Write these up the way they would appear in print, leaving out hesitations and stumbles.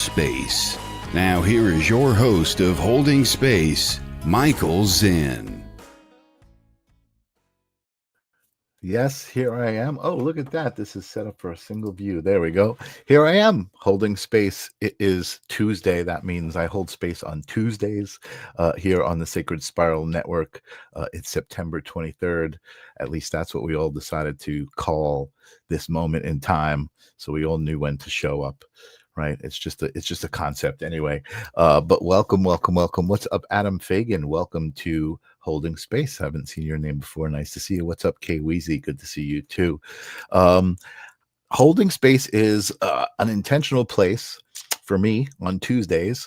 Space. Now here is your host of Holding Space, Michael Zinn. Yes, here I am. Oh, look at that. This is set up for a single view. There we go. Here I am holding space. It is Tuesday. That means I hold space on Tuesdays here on the Sacred Spiral Network. It's September 23rd. At least that's what we all decided to call this moment in time. So we all knew when to show up. Right. It's just a concept anyway. But welcome. What's up, Adam Fagan? Welcome to Holding Space. I haven't seen your name before. Nice to see you. What's up, Kay Weezy? Good to see you too. Holding Space is an intentional place for me on Tuesdays.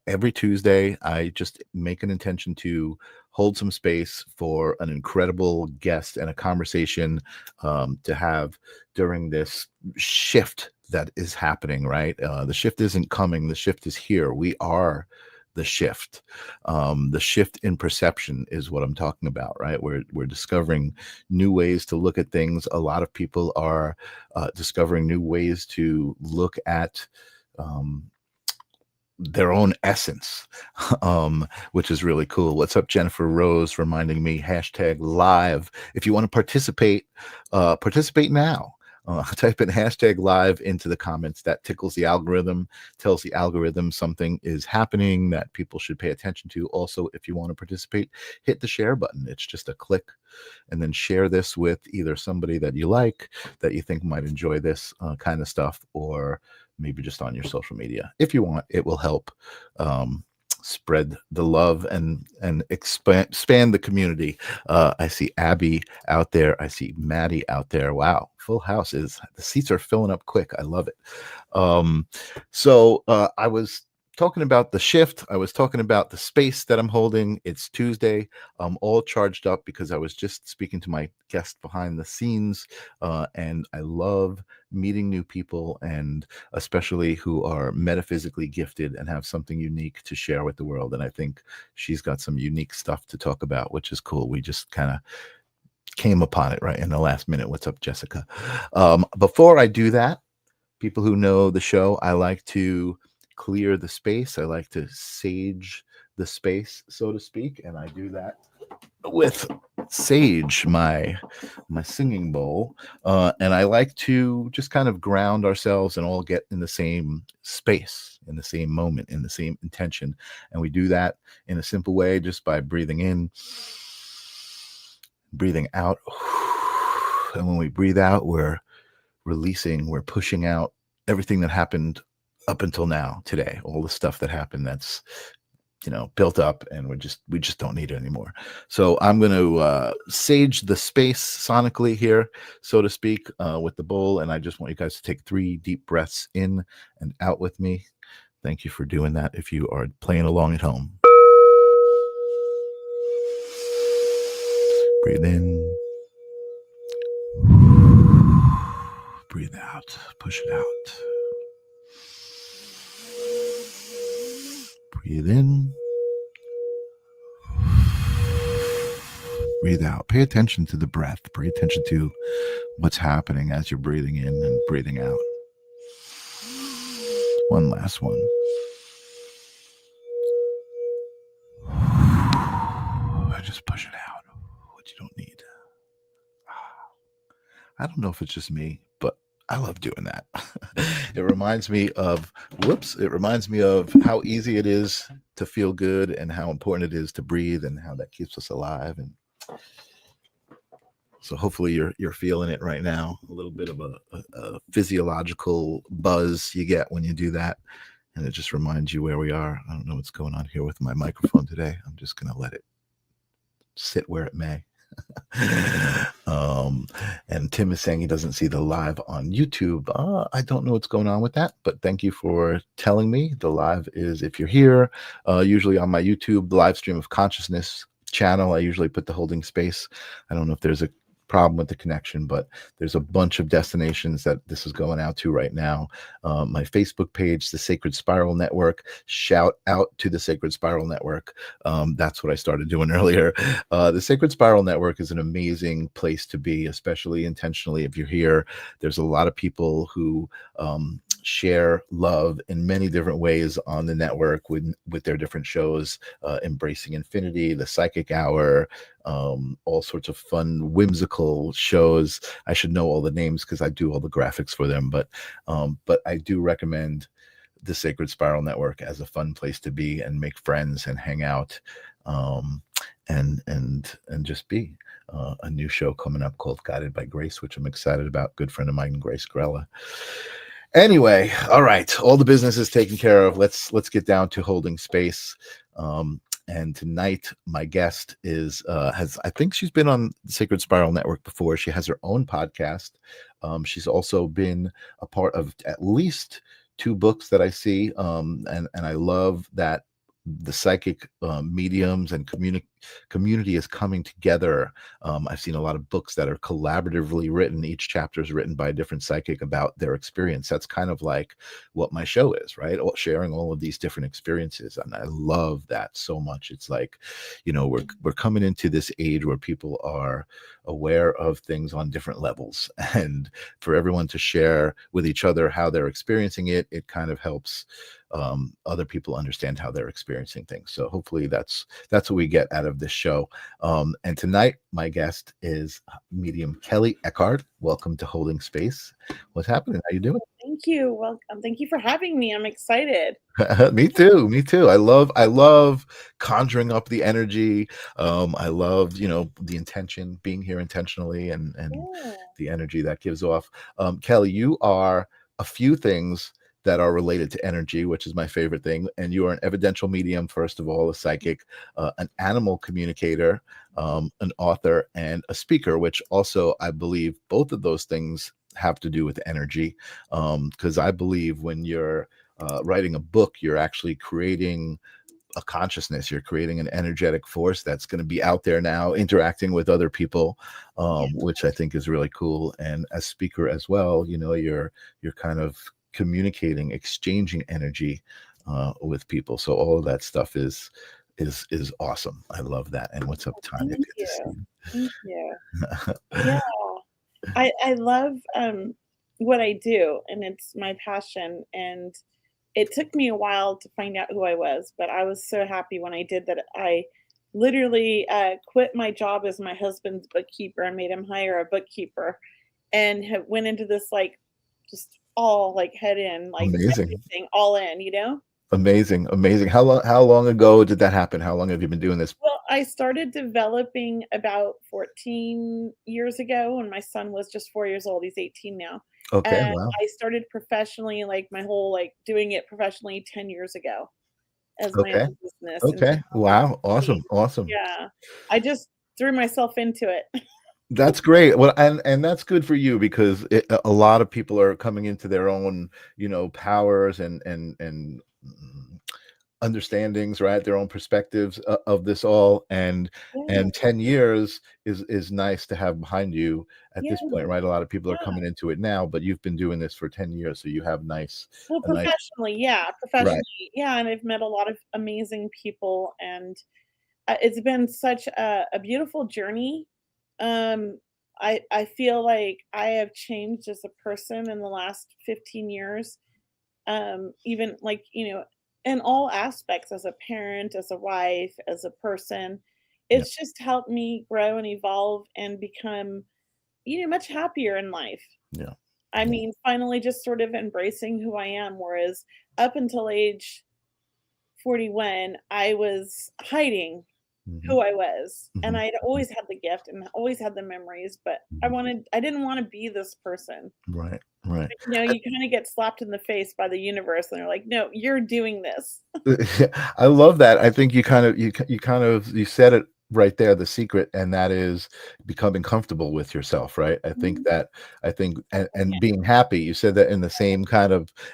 Every Tuesday, I just make an intention to hold some space for an incredible guest and a conversation to have during this shift that is happening, right? The shift isn't coming. The shift is here. We are the shift. The shift in perception is what I'm talking about, right? We're discovering new ways to look at things. A lot of people are discovering new ways to look at their own essence, which is really cool. What's up, Jennifer Rose, reminding me, #live. If you want to participate, participate now. Type in #live into the comments. That tickles the algorithm, tells the algorithm something is happening that people should pay attention to. Also, if you want to participate, hit the share button. It's just a click, and then share this with either somebody that you like, that you think might enjoy this kind of stuff, or maybe just on your social media. If you want, it will help spread the love and expand the community. I see Abby out there. I see Maddie out there. Wow, full house. The seats are filling up quick. I love it. So I was talking about the shift. I was talking about the space that I'm holding. It's Tuesday. I'm all charged up because I was just speaking to my guest behind the scenes, and I love meeting new people, and especially who are metaphysically gifted and have something unique to share with the world. And I think she's got some unique stuff to talk about, which is cool. We just kind of came upon it right in the last minute. What's up, Jessica? Before I do that, people who know the show, I like to clear the space. I like to sage the space, so to speak, and I do that with sage, my singing bowl, and I like to just kind of ground ourselves and all get in the same space, in the same moment, in the same intention. And we do that in a simple way, just by breathing in, breathing out, and when we breathe out, we're releasing, we're pushing out everything that happened up until now, today, all the stuff that happened that's built up, and we just don't need it anymore. So I'm going to sage the space sonically here, so to speak, with the bowl, and I just want you guys to take 3 deep breaths in and out with me. Thank you for doing that if you are playing along at home. Breathe in, breathe out, push it out. Breathe in, breathe out. Pay attention to the breath. Pay attention to what's happening as you're breathing in and breathing out. One last one. Just push it out, what you don't need. I don't know if it's just me, but I love doing that. It reminds me of how easy it is to feel good, and how important it is to breathe, and how that keeps us alive. And so hopefully you're feeling it right now. A little bit of a physiological buzz you get when you do that. And it just reminds you where we are. I don't know what's going on here with my microphone today. I'm just going to let it sit where it may. And Tim is saying he doesn't see the live on YouTube. I don't know what's going on with that, but thank you for telling me. The live is, if you're here, usually on my YouTube, the live stream of consciousness channel, I usually put the holding space. I don't know if there's a problem with the connection, but there's a bunch of destinations that this is going out to right now. My Facebook page, the Sacred Spiral Network. Shout out to the Sacred Spiral Network. That's what I started doing earlier. The Sacred Spiral Network is an amazing place to be, especially intentionally if you're here. There's a lot of people who share love in many different ways on the network with their different shows, Embracing Infinity, the Psychic Hour, all sorts of fun, whimsical shows. I should know all the names because I do all the graphics for them, but I do recommend the Sacred Spiral Network as a fun place to be and make friends and hang out, um, and just be. A new show coming up called Guided by Grace, which I'm excited about. Good friend of mine, Grace Grella. Anyway, all right, all the business is taken care of. Let's get down to holding space. And tonight, my guest is has I think she's been on the Sacred Spiral Network before. She has her own podcast. She's also been a part of at least two books that I see, and I love that the psychic mediums and community is coming together. I've seen a lot of books that are collaboratively written. Each chapter is written by a different psychic about their experience. That's kind of like what my show is, right? Sharing all of these different experiences, and I love that so much. It's like, we're coming into this age where people are aware of things on different levels, and for everyone to share with each other how they're experiencing it, it kind of helps other people understand how they're experiencing things. So hopefully that's what we get out of this show. And tonight, my guest is medium Kelly Eckhart. Welcome to Holding Space. What's happening? How you doing? Thank you. Welcome. Thank you for having me. I'm excited. Me too. I love conjuring up the energy. I love, the intention, being here intentionally, and Yeah. the energy that gives off. Kelly, you are a few things that are related to energy, which is my favorite thing. And you are an evidential medium, first of all, a psychic, an animal communicator, an author, and a speaker, which also, I believe both of those things have to do with energy. Because I believe when you're writing a book, you're actually creating a consciousness. You're creating an energetic force that's going to be out there now interacting with other people, which I think is really cool. And as speaker as well, you're kind of communicating, exchanging energy with people. So all of that stuff is awesome. I love that. And what's up, Tanya? Thank Good to see you. you. Thank you. Yeah. I love what I do, and it's my passion. And it took me a while to find out who I was, but I was so happy when I did that. I literally quit my job as my husband's bookkeeper. I made him hire a bookkeeper, and went into this like just all like head in, like Amazing. everything all in. Amazing. How long ago did that happen? How long have you been doing this? Well, I started developing about 14 years ago when my son was just 4 years old. He's 18 now. Okay. And Wow. I started professionally, like my whole like doing it professionally 10 years ago as my Okay. own business in Okay. Wow. 2018. Awesome. Yeah. I just threw myself into it. That's great. Well, and that's good for you because a lot of people are coming into their own, powers and understandings, right? Their own perspectives of this all, and Yeah. 10 years is nice to have behind you at Yeah. this point, right? A lot of people are Yeah. coming into it now, but you've been doing this for 10 years, so you have Well, a nice, professionally, yeah, right. professionally, yeah, and I've met a lot of amazing people, and it's been such a beautiful journey. Um, I feel like I have changed as a person in the last 15 years. Even like, in all aspects, as a parent, as a wife, as a person. Yeah. It's just helped me grow and evolve and become, much happier in life. Yeah. I mean, finally just sort of embracing who I am, whereas up until age 41, I was hiding Mhm. who I was, and Mhm. I'd always had the gift and always had the memories, but Mhm. I didn't wanna be this person. Right. Right. You kinda get slapped in the face by the universe, and they're like, "No, you're doing this." I love that. I think you said it right there, the secret, and that is becoming comfortable with yourself, right? Mhm. I think Yeah, and being happy. You said that in the same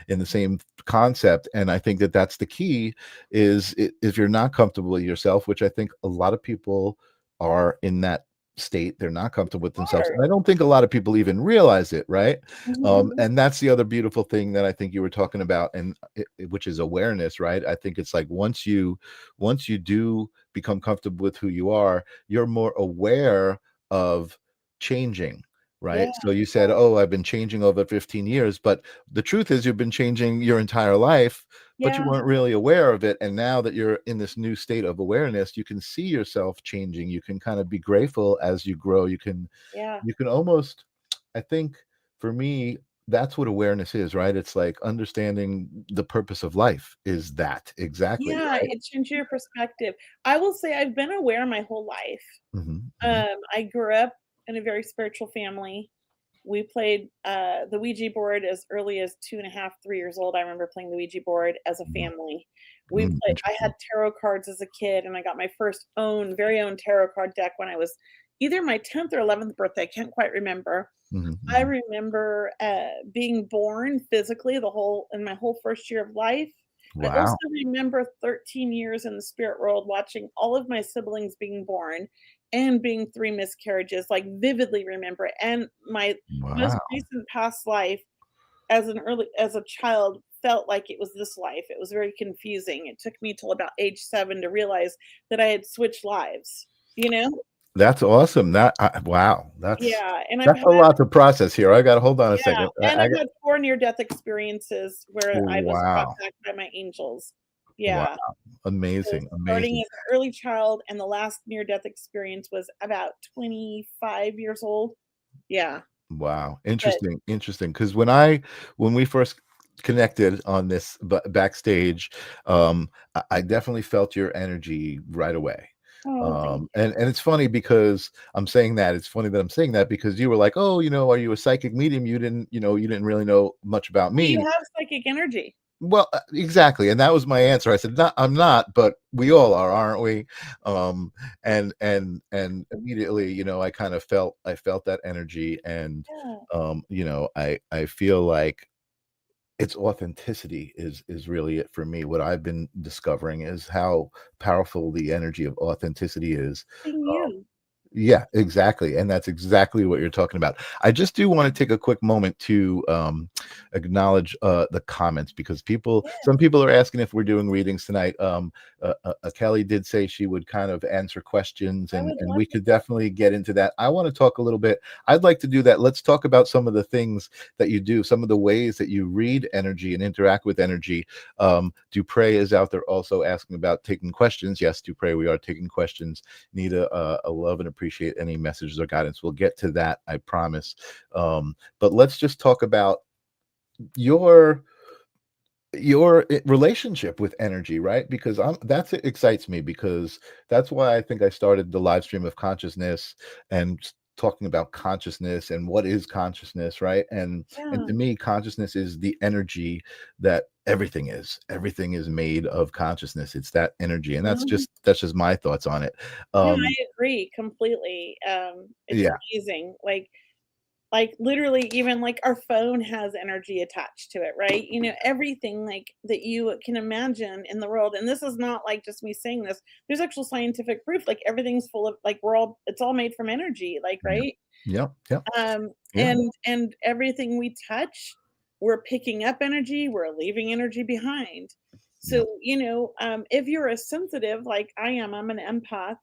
in the same concept, and I think that that's the key is if you're not comfortable with yourself, which I think a lot of people are in that state, they're not comfortable with themselves, hard. and I don't think a lot of people even realize it, right? Mhm. And that's the other beautiful thing that I think you were talking about, and which is awareness, right? I think it's like once you do become comfortable with who you are, you're more aware of changing, right? Yeah. So you said, oh, I've been changing over 15 years, but the truth is you've been changing your entire life, but you Yeah. weren't really aware of it. And now that you're in this new state of awareness, you can see yourself changing. You can kind of be grateful as you grow. Yeah. You can almost, I think for me, that's what awareness is, right? It's like understanding the purpose of life is that exactly, Yeah, right? it changed your perspective. I will say I've been aware my whole life. Mhm, mhm. I grew up in a very spiritual family. We played, the Ouija board as early as 2.5, 3 years old. I remember playing the Ouija board as a Mhm. family. I had Interesting. tarot cards as a kid, and I got my first very own tarot card deck when I was either my 10th or 11th birthday, I can't quite remember. Mhm, I mhm. remember, being born physically in my whole first year of life. I also Wow. remember 13 years in the spirit world watching all of my siblings being born and being 3 miscarriages, like, vividly remember it, and my most Wow. recent past life as a child felt like it was this life. It was very confusing. It took me till about age 7 to realize that I had switched lives, you know? That's awesome. Wow, Yeah, and I've that's had a lot to process here. I gotta hold on a yeah, second. and I've had 4 near-death experiences where I was brought Wow. back by my angels. Wow. Yeah, so Amazing, starting amazing. as an early child, and the last near-death experience was about 25 years old. Yeah, Wow. but Interesting, interesting. Because when we first connected on this backstage, I definitely felt your energy right away. oh, thank And it's funny because I'm saying that. It's funny that I'm saying that because you were like, "Oh, are you a psychic medium?" You didn't really know much about well, you me. have psychic energy. Well, exactly, and that was my answer. I said, "No, I'm not, but we all are, aren't we?" And immediately, I felt that energy, and Yeah, I feel like its authenticity is really it for me. What I've been discovering is how powerful the energy of authenticity is. being Um, you. yeah, exactly, and that's exactly what you're talking about. I just do wanna take a quick moment to, acknowledge, the comments because Yeah, some people are asking if we're doing readings tonight. Kelly did say she would kind of answer questions, I and would love we to. could definitely get into that. I wanna talk a little bit. I'd like to do that. Let's talk about some of the things that you do, some of the ways that you read energy and interact with energy. Dupre is out there also asking about taking questions. Yes, Dupre, we are taking questions. Need a love and appreciate any messages or guidance. We'll get to that, I promise. But let's just talk about your relationship with energy, right? Because that's it excites me because that's why I think I started the live stream of consciousness and talking about consciousness and what is consciousness, right? And Yeah, to me, consciousness is the energy that everything is made of consciousness. It's that energy, and mhm. that's just my thoughts on it. No, um I agree completely. It's yeah. amazing. Like literally even like our phone has energy attached to it, right? Everything like that you can imagine in the world. And this is not like just me saying this. There's actual scientific proof. Like everything's full of like it's all made from energy, like Yeah. right? Yep, yep. Yeah. And everything we touch, we're picking up energy, we're leaving energy behind. Yep. So, if you're a sensitive like I am, I'm an empath,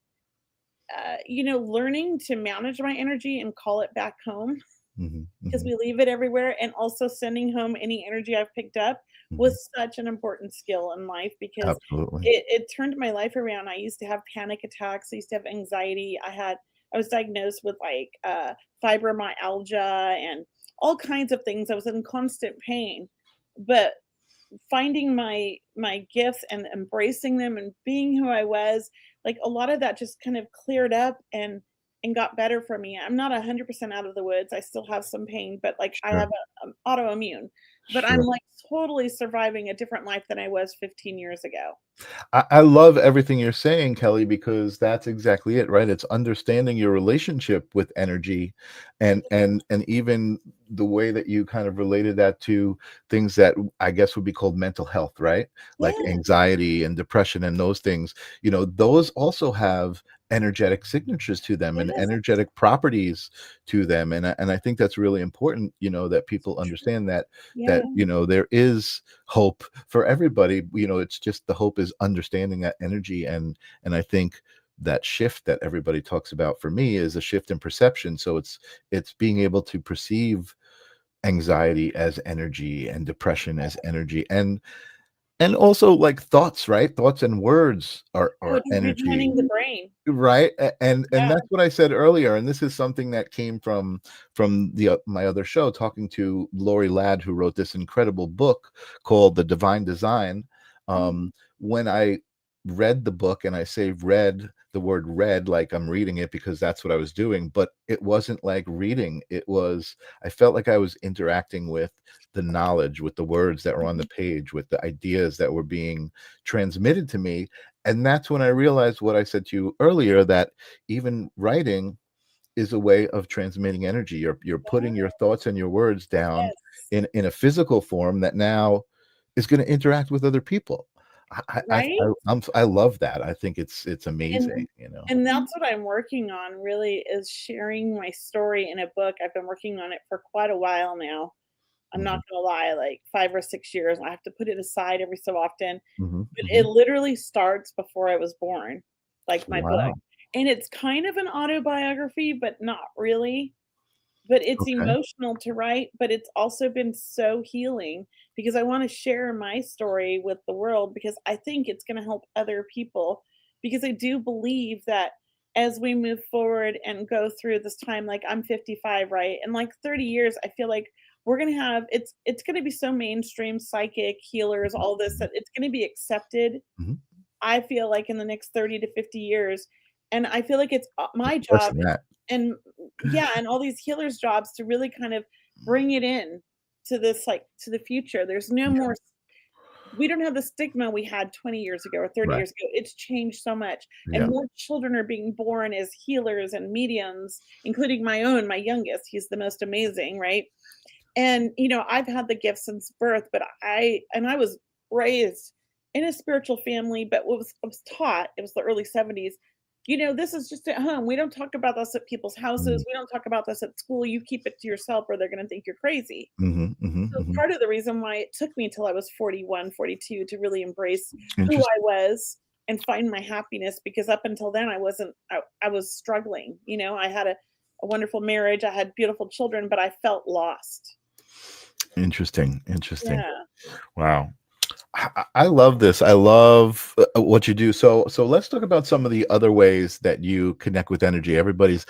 learning to manage my energy and call it back home Mhm, because mhm, we leave it everywhere, and also sending home any energy I've picked up mhm. was such an important skill in life because Absolutely. it turned my life around. I used to have panic attacks, I used to have anxiety. I was diagnosed with like fibromyalgia and all kinds of things. I was in constant pain. But finding my gifts and embracing them and being who I was, like a lot of that just kind of cleared up and got better for me. I'm not 100% out of the woods. I still have some pain, but like I Sure, have autoimmune, but I'm sure. like totally surviving a different life than I was 15 years ago. I love everything you're saying, Kelly, because that's exactly it, right? It's understanding your relationship with energy and even the way that you kind of related that to things that I guess would be called mental health, right? Like Yeah, anxiety and depression and those things. Those also have energetic signatures to them and yes, energetic properties to them. And I think that's really important, that people understand yeah, there is hope for everybody. It's just the hope is understanding that energy, and I think that shift that everybody talks about for me is a shift in perception. So it's being able to perceive anxiety as energy and depression as energy, and also like thoughts, right? Thoughts and words Oh, are it's energy, rejoining the brain. right? And Yeah. that's what I said earlier, and this is something that came from the my other show, talking to Lori Ladd, who wrote this incredible book called The Divine Design. Mhm. When I read the book, and I say read, the word read like I'm reading it because that's what I was doing, but it wasn't like reading. It was, I felt like I was interacting with the knowledge, with the words that were on the Mhm. page, with the ideas that were being transmitted to me. And that's when I realized what I said to you earlier, that even writing is a way of transmitting energy. You're putting your thoughts and your words down Yes. in a physical form that now is going to interact with other people. Right? I love that. I think it's And amazing, you know. and that's what I'm working on really, is sharing my story in a book. I've been working on it for quite a while now. I'm not Mhm, gonna lie, like 5 or 6 years. I have to put it aside every so often, mhm, but it mhm. literally starts before I was born, like my book. Wow. And it's kind of an autobiography, but not really. But it's Okay. emotional to write, but it's also been so healing because I wanna share my story with the world because I think it's gonna help other people, because I do believe that as we move forward and go through this time, like, I'm 55, right? In, like, 30 years, I feel like we're gonna have it's gonna be so mainstream, psychic, healers, Mhm, all this, mhm, that it's gonna be accepted, mhm. I feel like, in the next 30 to 50 years, and I feel like it's, my Less job than that. and yeah, and all these healers' jobs to really kind of bring it in to this, like, to the future. There's no Yeah, more we don't have the stigma we had 20 years ago or 30 right. years ago. It's changed so much, and Yeah. more children are being born as healers and mediums, including my own, my youngest. He's the most amazing, right? And, I've had the gift since birth, but I was raised in a spiritual family, but what was taught, it was the early 70s, "This is just at home. We don't talk about this at people's houses. Mm. We don't talk about this at school. You keep it to yourself or they're gonna think you're crazy." Mhm, mhm, So mhm. part of the reason why it took me till I was 41, 42 to really embrace who I Interesting. was and find my happiness, because up until then I was struggling, I had a wonderful marriage, I had beautiful children, but I felt lost. Interesting. Interesting. Yeah. Wow. I love this. I love what you do. So let's talk about some of the other ways that you connect with energy. Everybody's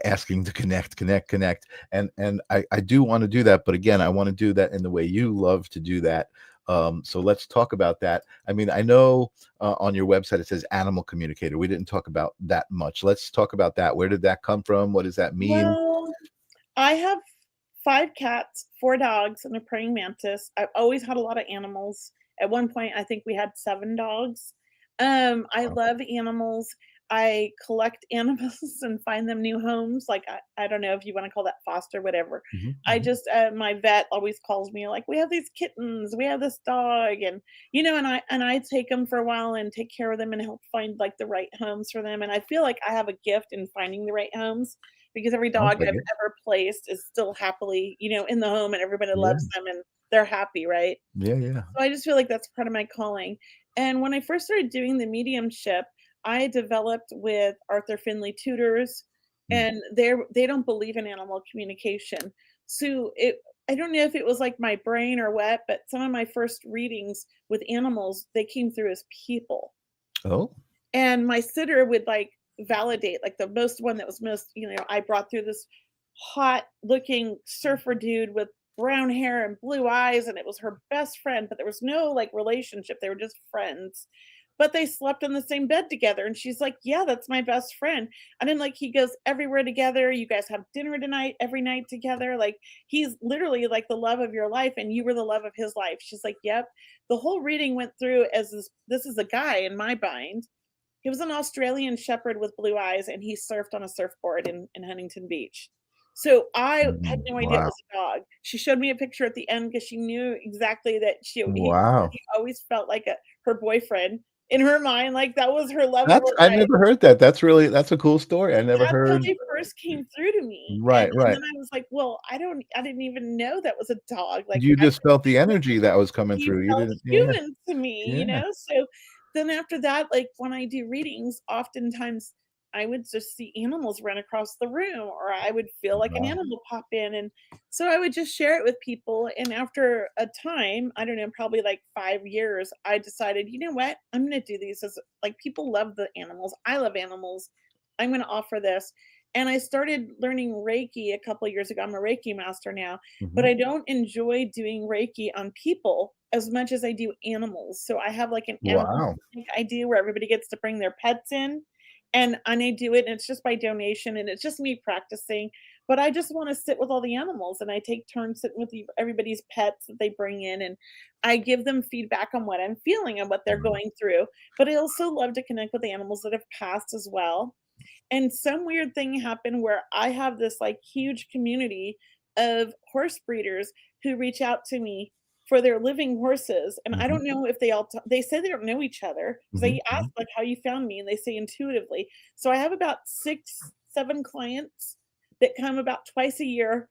asking to connect, connect, connect, and I do want to do that, but again, I want to do that in the way you love to do that. So let's talk about that. I mean, I know on your website it says animal communicator. We didn't talk about that much. Let's talk about that. Where did that come from? What does that mean? Well, I have 5 cats, 4 dogs, and a praying mantis. I've always had a lot of animals. At one point, I think we had 7 dogs. I Wow. love animals. I collect animals and find them new homes. Like, I don't know if you wanna call that foster, whatever. Mhm, I mhm. just, my vet always calls me like, "We have these kittens, we have this dog," and I take them for a while and take care of them and help find, like, the right homes for them, and I feel like I have a gift in finding the right homes, because every Sounds dog like I've it. ever placed is still happily, in the home, and everybody loves Yeah, them and they're happy, right? yeah, yeah. So I just feel like that's part of my calling. And when I first started doing the mediumship, I developed with Arthur Finley tutors, Mm. and they don't believe in animal communication. So I don't know if it was like my brain or what, but some of my first readings with animals, they came through as people. Oh, And my sitter would, like, validate, like, the most one that was most, I brought through this hot looking surfer dude with brown hair and blue eyes, and it was her best friend, but there was no, like, relationship, they were just friends. But they slept in the same bed together, and she's like, "Yeah, that's my best friend." And then, like, he goes everywhere together, you guys have dinner tonight, every night together, like, he's literally, like, the love of your life, and you were the love of his life. She's like, "Yep." The whole reading went through as this is a guy in my mind. He was an Australian shepherd with blue eyes, and he surfed on a surfboard in Huntington Beach. So I had mhm. no idea it Wow. was a dog. She showed me a picture at the end because she knew exactly that Wow. he always felt like her boyfriend in her mind, like that was her love of That's, her I life. never heard that. That's a cool story. I never That's how heard. they first came through to me, and Right, and right. then I was like, "Well, I didn't even know that was a dog." Like, You I just felt the energy that was coming he through. You felt didn't, yeah, human to me, yeah. So then after that, like when I do readings, oftentimes I would just see animals run across the room, or I would feel like an Wow. animal pop in. And so I would just share it with people. And after a time, I don't know, probably like 5 years, I decided, you know what? I'm going to do these as like people love the animals. I love animals. I'm going to offer this. And I started learning Reiki a couple of years ago. I'm a Reiki master now, but Mhm. I don't enjoy doing Reiki on people as much as I do animals. So I have like an animal Wow. picnic I do where everybody gets to bring their pets in, and I do it, and it's just by donation, and it's just me practicing. But I just want to sit with all the animals, and I take turns sitting with everybody's pets that they bring in, and I give them feedback on what I'm feeling and what they're Wow. going through. But I also love to connect with animals that have passed as well. And some weird thing happened where I have this like huge community of horse breeders who reach out to me for their living horses. And I Mhm. don't know if they all, they say they don't know each other because Mhm. they ask Mhm. like how you found me and they say intuitively. So I have about 6, 7 clients that come about twice a year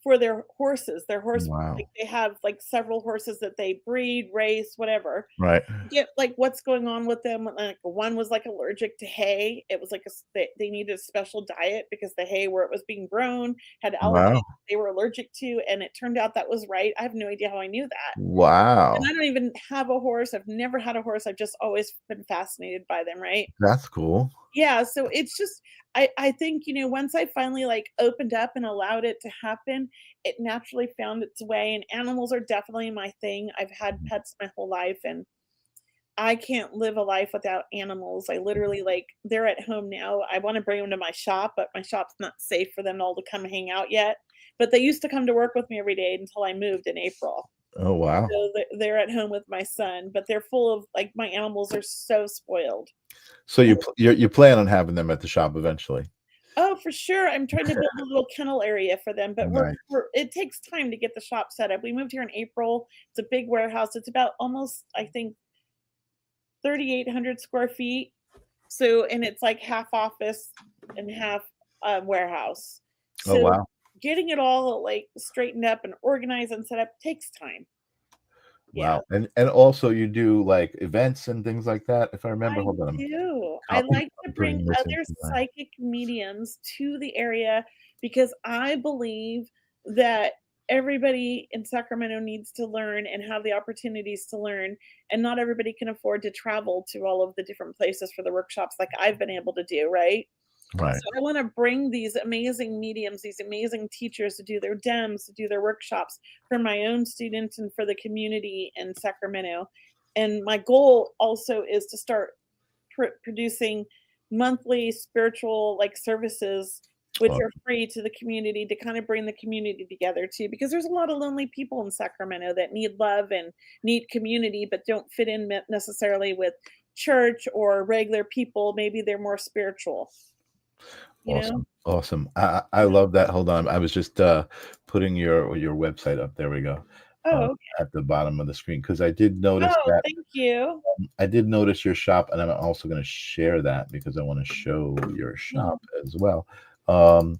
for their horses. Their horse, like Wow. they have like several horses that they breed, race, whatever, Right. get like what's going on with them. Like one was like allergic to hay. It was like they needed a special diet because the hay where it was being grown had allergens Wow. they were allergic to, and it turned out that was right. I have no idea how I knew that. And Wow. I don't even have a horse. I've never had a horse. I've just always been fascinated by them, right? That's cool. Yeah, so it's just I think, once I finally, like, opened up and allowed it to happen, it naturally found its way, and animals are definitely my thing. I've had pets my whole life, and I can't live a life without animals. I literally like they're at home now. I wanna bring them to my shop, but my shop's not safe for them all to come hang out yet. But they used to come to work with me every day until I moved in April. Oh, wow. So they're at home with my son, but they're full of like, my animals are so spoiled. So you plan on having them at the shop eventually? Oh, for sure. I'm trying to build a little kennel area for them, but Nice. it takes time to get the shop set up. We moved here in April. It's a big warehouse. It's about almost, I think, 3,800 square feet. So, and it's like half office and half warehouse. Oh, So, wow. getting it all like straightened up and organized and set up takes time. Yeah. Wow. And also you do, like, events and things like that, if I remember? I Hold on, do. I I'm like to bring putting this other into my psychic mediums to the area because I believe that everybody in Sacramento needs to learn and have the opportunities to learn, and not everybody can afford to travel to all of the different places for the workshops like I've been able to do, right? right. So I want to bring these amazing mediums, these amazing teachers to do their DEMs, to do their workshops for my own students and for the community in Sacramento. And my goal also is to start producing monthly spiritual like services which Aw are free to the community to kind of bring the community together too, because there's a lot of lonely people in Sacramento that need love and need community but don't fit in necessarily with church or regular people. Maybe they're more spiritual, you know. awesome, awesome. I Yeah. love that. Hold on, I was just, putting your website up. There we go, Oh, okay. at the bottom of the screen because I did notice Oh, that thank you. I did notice your shop, and I'm also gonna share that because I wanna show your Yeah. shop as well. Um,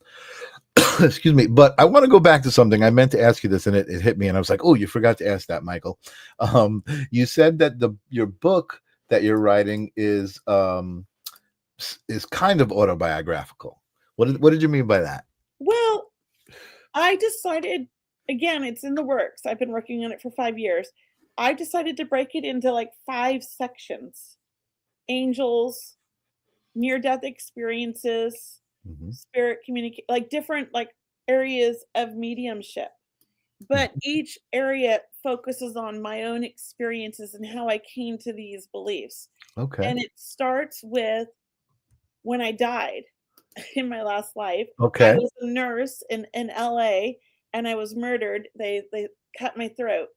excuse me, but I wanna go back to something. I meant to ask you this, and it hit me, and I was like, "Oh, you forgot to ask that, Michael." You said that your book that you're writing is kind of autobiographical. What did you mean by that? Well, I decided, again, it's in the works. I've been working on it for 5 years. I decided to break it into, like, 5 sections: angels, near-death experiences, Mhm, spirit communicate, like, different, like, areas of mediumship. But mhm. each area focuses on my own experiences and how I came to these beliefs. Okay, And it starts with when I died in my last life. I okay. was a nurse in LA, and I was murdered. They cut my throat,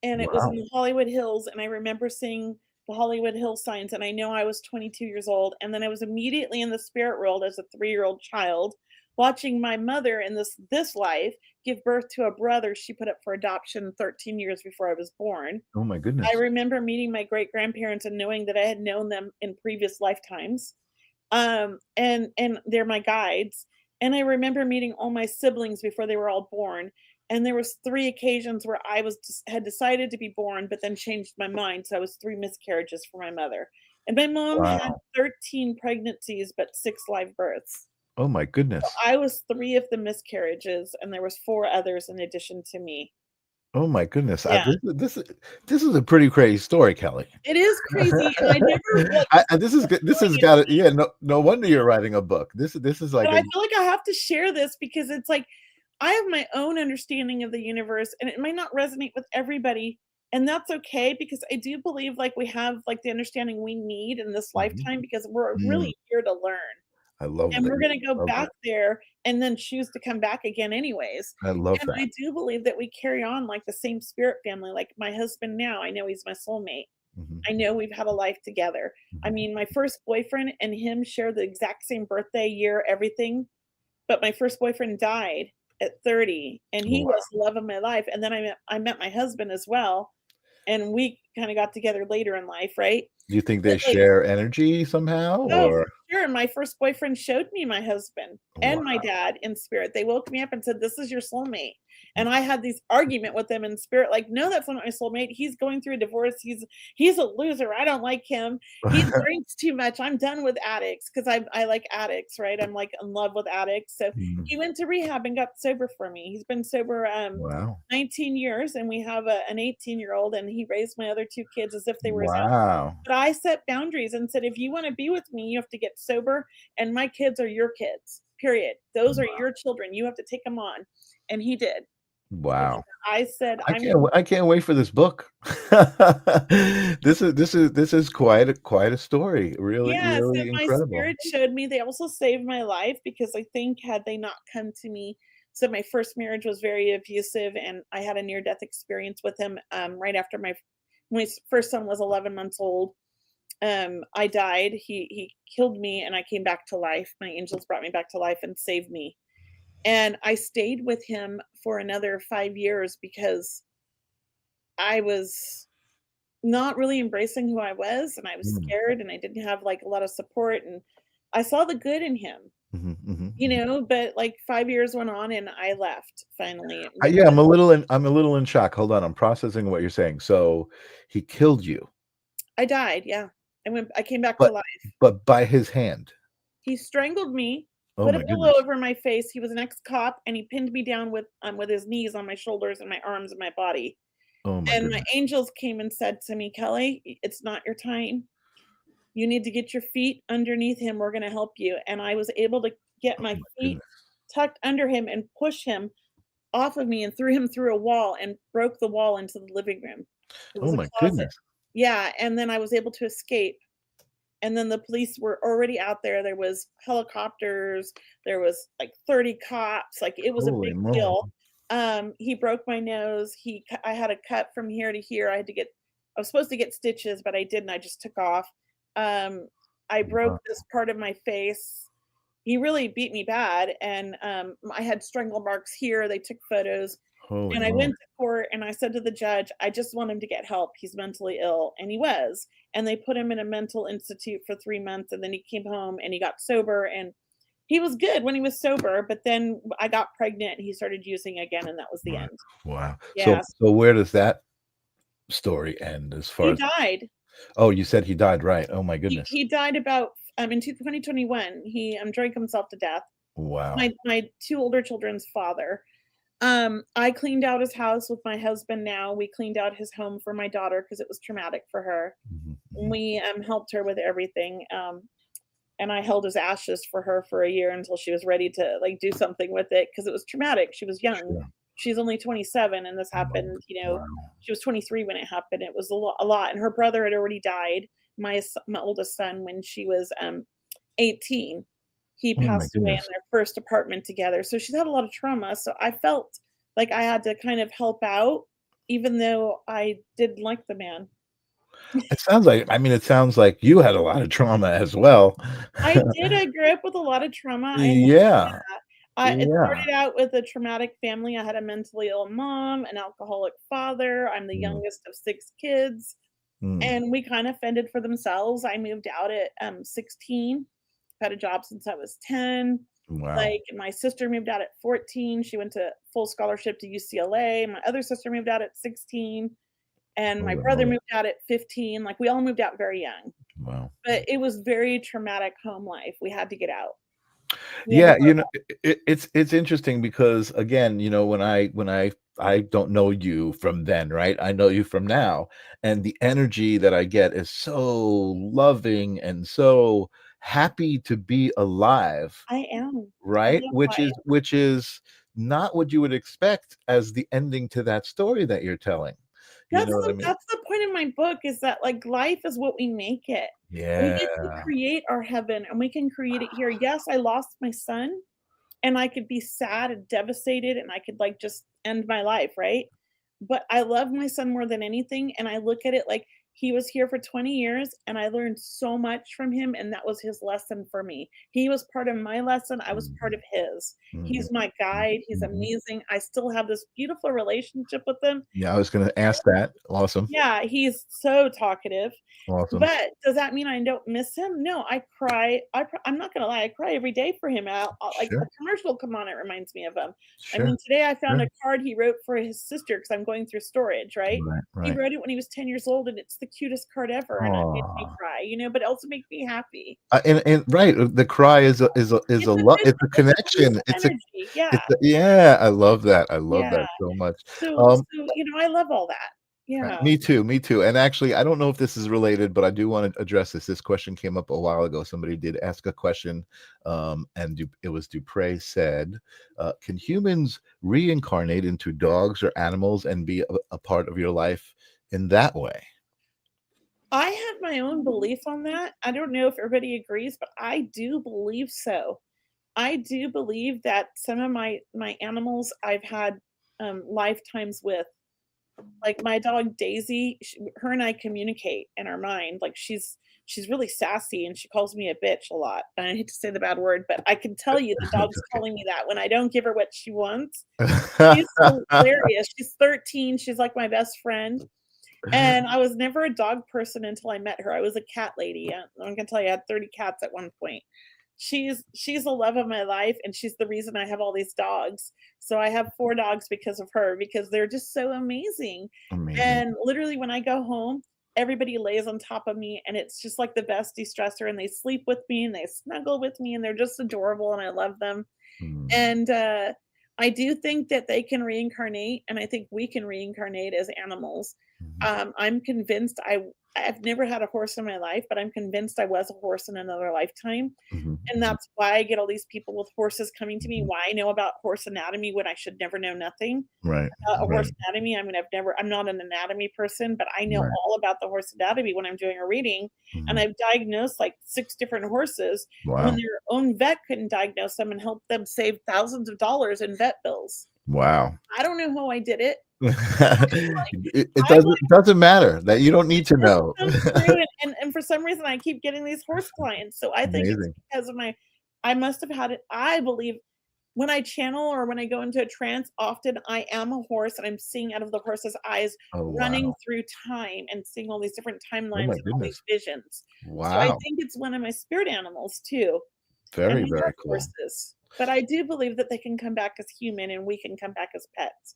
and it was in Wow. the Hollywood Hills, and I remember seeing the Hollywood Hill signs, and I know I was 22 years old, and then I was immediately in the spirit world as a 3-year-old child, watching my mother in this life give birth to a brother she put up for adoption 13 years before I was born. Oh my I goodness. remember meeting my great-grandparents and knowing that I had known them in previous lifetimes. And they're my guides, and I remember meeting all my siblings before they were all born, And there was 3 occasions where I had decided to be born, but then changed my mind, so I was 3 miscarriages for my mother. And my mom had Wow. 13 pregnancies, but 6 live births. Oh my So goodness. I was 3 of the miscarriages, and there was 4 others in addition to me. Oh my goodness. Yeah, This is a pretty crazy story, Kelly. it is crazy, and I never, like, This is good. This has telling got it. anybody, Yeah, no wonder you're writing a book. This is like but a I feel like I have to share this because it's like, I have my own understanding of the universe, and it might not resonate with everybody, and that's okay because I do believe, like, we have, like, the understanding we need in this Mhm. lifetime because we're Mm, really here to learn, I love and that. we're gonna go Love back that. there and then choose to come back again anyways, I love and that. I do believe that we carry on like the same spirit family, like my husband now, I know he's my soulmate. Mhm, I know we've had a life together. I mhm. mean, my first boyfriend and him share the exact same birthday, year, everything, but my first boyfriend died at 30, and he Wow. was the love of my life, and then I met my husband as well, and we kinda got together later in life, right? Do you think But, they like, share energy somehow, oh, for or sure, my first boyfriend showed me my husband and my wow. dad in spirit. They woke me up and said, "This is your soulmate." And I had this argument with them in spirit, like, "No, that's not my soulmate. He's going through a divorce. He's a loser. I don't like him. He drinks too much. I'm done with addicts because I like addicts, right? I'm like in love with addicts." So Mm, he went to rehab and got sober for me. He's been sober wow. 19 years, and we have an 18-year-old, and he raised my other 2 kids as if they were his own. Wow. But I set boundaries and said, "If you wanna be with me, you have to get sober, and my kids are your kids, period. Those are your children. You have to take them on." And he did. And Wow. I said, "I'm gonna." I can't wait for this book. This is quite a story. Really, Yeah, so really my incredible. spirit showed me they also saved my life because I think had they not come to me, so my first marriage was very abusive, and I had a near-death experience with him, right after my first son was 11 months old. I died. He killed me, and I came back to life. My angels brought me back to life and saved me. And I stayed with him for another 5 years because I was not really embracing who I was, and I was Mm. scared, and I didn't have, like, a lot of support, and I saw the good in him, Mhm, mhm, mhm. but, like, 5 years went on, and I left finally Yeah, because I'm a little in shock. Hold on, I'm processing what you're saying. So, he killed you, I died, yeah. I came back to but life. by his hand. He strangled me, Oh put a my pillow goodness. over my face. He was an ex-cop, and he pinned me down with his knees on my shoulders and my arms and my body. Oh my And my goodness. angels came and said to me, "Kelly, it's not your time. You need to get your feet underneath him. We're gonna help you." And I was able to get Oh my my feet goodness. tucked under him and push him off of me and threw him through a wall and broke the wall into the living room. It was Oh a my closet. goodness. Yeah, and then I was able to escape. And then the police were already out there. There was helicopters, there was, like, 30 cops, like, it was a Holy big moly. deal. He broke my nose, I had a cut from here to here, I was supposed to get stitches, but I didn't, I just took off. Um, I broke Wow. this part of my face. He really beat me bad, and, I had strangle marks here, they took photos, Holy and I moly. went to court, and I said to the judge, "I just want him to get help, he's mentally ill," and he was, and they put him in a mental institute for 3 months, and then he came home, and he got sober, and he was good when he was sober, but then I got pregnant, and he started using again, and that was the Right. end. Wow. Yes. So where does that story end as far He as died. oh, you said he died, right. Oh my He goodness. he died about, in 2021, he, drank himself to death. Wow. My 2 older children's father. I cleaned out his house with my husband now. We cleaned out his home for my daughter because it was traumatic for her. Mhm, mhm. We, helped her with everything, and I held his ashes for her for a year until she was ready to, like, do something with it because it was traumatic. She was young. Sure. She's only 27, and this Wow. happened, Wow. she was 23 when it happened. It was a lot, and her brother had already died, my oldest son, when she was, 18. He Oh my passed away in goodness. their first apartment together, so she's had a lot of trauma, so I felt like I had to kind of help out even though I didn't like the man. It sounds like it sounds like you had a lot of trauma as well. I did, I grew up with a lot of trauma, Yeah. it Yeah. started out with a traumatic family. I had a mentally ill mom, an alcoholic father, I'm the Mm, youngest of 6 kids, mm. and we kinda fended for themselves. I moved out at, 16, had a job since I was 10. Wow. Like, my sister moved out at 14, she went to full scholarship to UCLA, my other sister moved out at 16, and my Holy brother moly. moved out at 15, like, we all moved out very young. Wow. But it was very traumatic home life, we had to get out. We had to Yeah, go. it's interesting because again, when I don't know you from then, right? I know you from now, and the energy that I get is so loving and so happy to be alive, I am. I right? love Which is not what you would expect as the ending to that story that you're telling. You know what I mean? That's the point of my book is that, like, life is what we make it. We Yeah. get to create our heaven, and we can create it here. Yes, I lost my son, and I could be sad and devastated, and I could, like, just end my life, right? But I love my son more than anything, and I look at it like he was here for 20 years, and I learned so much from him, and that was his lesson for me. He was part of my lesson, I was part Mhm, of his. mhm, He's my guide, he's mhm. amazing. I still have this beautiful relationship with him. Yeah, I was gonna ask that. Awesome. Yeah, he's so talkative. Awesome. But does that mean I don't miss him? No, I cry. I'm not gonna lie, I cry every day for him. I'll like a Sure, commercial will come on, it reminds me of him. I sure, mean, today I found sure. a card he wrote for his sister because 'cause I'm going through storage, right? Right, He right. wrote it when he was 10 years old, and it's the cutest card ever, and it made me Aw. cry, but it also makes me happy. And right, the cry is a It's a it's a it's a boost connection. of energy. Yeah, It's a yeah, I love that. I love yeah. that so much. So Um, so, I love all that. Yeah. Me too, me too. And actually, I don't know if this is related, but I do want to address this. This question came up a while ago. Somebody did ask a question, and it was Dupre said, "Can humans reincarnate into dogs or animals and be a part of your life in that way?" I have my own belief on that. I don't know if everybody agrees, but I do believe so. I do believe that some of my animals I've had, lifetimes with. Like, my dog Daisy, her and I communicate in our mind, like, she's really sassy, and she calls me a bitch a lot, and I hate to say the bad word, but I can tell you the dog's calling me that when I don't give her what she wants. She's hilarious. She's 13, she's like my best friend. And I was never a dog person until I met her. I was a cat lady. I'm gonna tell you, I had 30 cats at one point. She's the love of my life, and she's the reason I have all these dogs. So I have 4 dogs because of her, because they're just so amazing. Amazing. And literally when I go home, everybody lays on top of me, and it's just like the best de-stressor, and they sleep with me, and they snuggle with me, and they're just adorable, and I love them. Mm, And, I do think that they can reincarnate, and I think we can reincarnate as animals. mhm, I'm convinced I've never had a horse in my life, but I'm convinced I was a horse in another lifetime, mhm, and mhm, that's why I get all these people with horses coming to me, mhm. why I know about horse anatomy when I should never know nothing. Right, A horse right, anatomy, I mean, I'm not an anatomy person, but I know right. all about the horse anatomy when I'm doing a reading, and Mhm. I've diagnosed, like, 6 different horses when Wow, their own vet couldn't diagnose them and help them save thousands of dollars in vet bills. wow. I don't know how I did it. Like, It I doesn't matter that you don't need it to just know. comes through, and for some reason, I keep getting these horse clients, so I think it's Amazing. because of I must have had it. I believe when I channel or when I go into a trance, often I am a horse, and I'm seeing out of the horse's eyes, Oh, running wow. through time and seeing all these different Oh timelines my and all these goodness. visions. So I Wow. think it's one of my spirit animals too, and Very, I love very cool. horses, but I do believe that they can come back as human and we can come back as pets.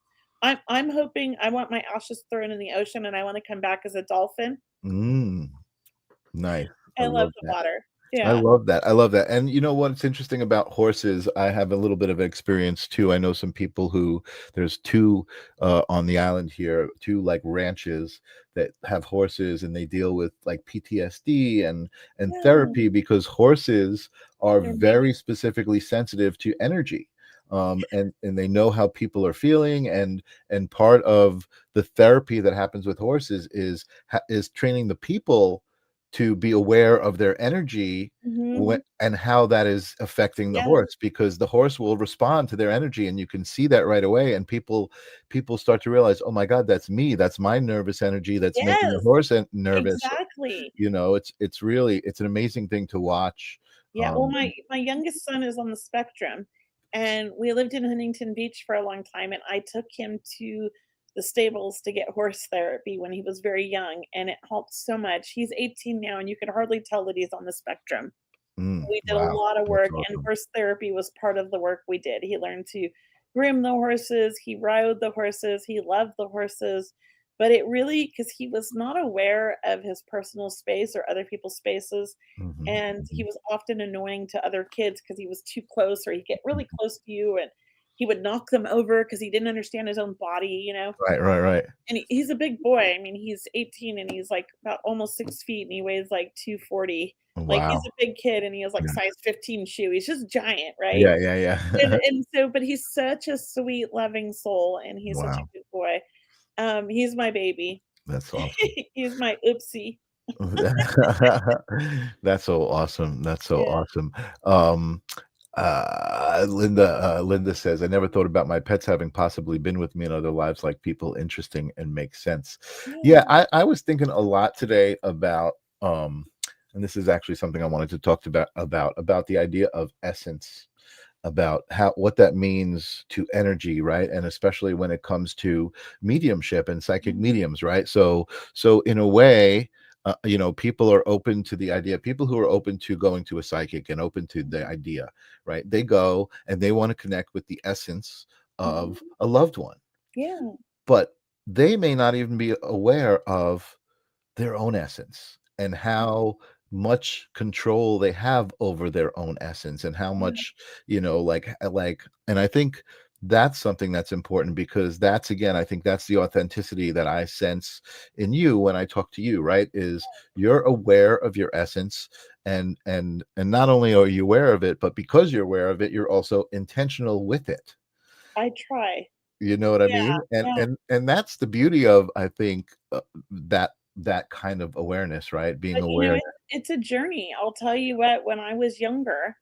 I'm hoping I want my ashes thrown in the ocean, and I wanna come back as a dolphin. Mm, nice. I I love love the that. water. I Yeah. love that. I love that. And you know what's interesting about horses? I have a little bit of experience too. I know some people who there's two on the island here, two like ranches that have horses and they deal with like PTSD and Yeah, therapy because horses are they're amazing. very specifically sensitive to energy. And they know how people are feeling and part of the therapy that happens with horses is training the people to be aware of their energy Mhm. and how that is affecting the Yes, horse because the horse will respond to their energy and you can see that right away and people start to realize oh my god that's me, that's my nervous energy that's making the yes, horse nervous. exactly. It's an amazing thing to watch. Yeah, well, And my youngest son is on the spectrum, and we lived in Huntington Beach for a long time, and I took him to the stables to get horse therapy when he was very young, and it helped so much. He's 18 now, and you can hardly tell that he's on the spectrum. We did a Wow. lot of That's work, and awesome. horse therapy was part of the work we did. He learned to groom the horses, he rode the horses, he loved the horses, but it really, because he was not aware of his personal space or other people's spaces, Mhm, and he mhm, was often annoying to other kids because he was too close, or he'd get really mhm. close to you, and he would knock them over because he didn't understand his own body. Right, right, right. And he's a big boy. I mean, he's 18 and he's, like, about almost 6 feet, and he weighs, like, 240. Like, he's Wow. a big kid, and he has, like, Yeah. size 15 shoe. He's just giant, right? Yeah, yeah, And yeah. and so but he's such a sweet, loving soul, and he's such a Wow. good boy. He's my baby. That's awesome. He's my oopsie. That's so awesome. That's so Yeah. awesome. Um, Linda says, I never thought about my pets having possibly been with me in other lives like people. Interesting and makes sense. Yeah, Yeah. I was thinking a lot today about and this is actually something I wanted to talk about the idea of essence, about how what that means to energy, right? And especially when it comes to mediumship and psychic Mhm. mediums, right? So in a way, people are open to the idea. People who are open to going to a psychic and open to the Mhm. idea, right? They go and they want to connect with the essence of Mhm. a loved one, Yeah. but they may not even be aware of their own essence and Mhm. how much control they have over their own essence and how Yeah. much and I think that's something that's important, because that's, again, I think that's the authenticity that I sense in you when I talk to you, right? Is you're aware of your essence, and not only are you aware of it, but because you're aware of it, you're also intentional with it. I try. You know what I Yeah, mean? And yeah. and and that's the beauty of, I think, that kind of awareness, right? Being But, aware. it's a journey. I'll tell you what, when I was younger,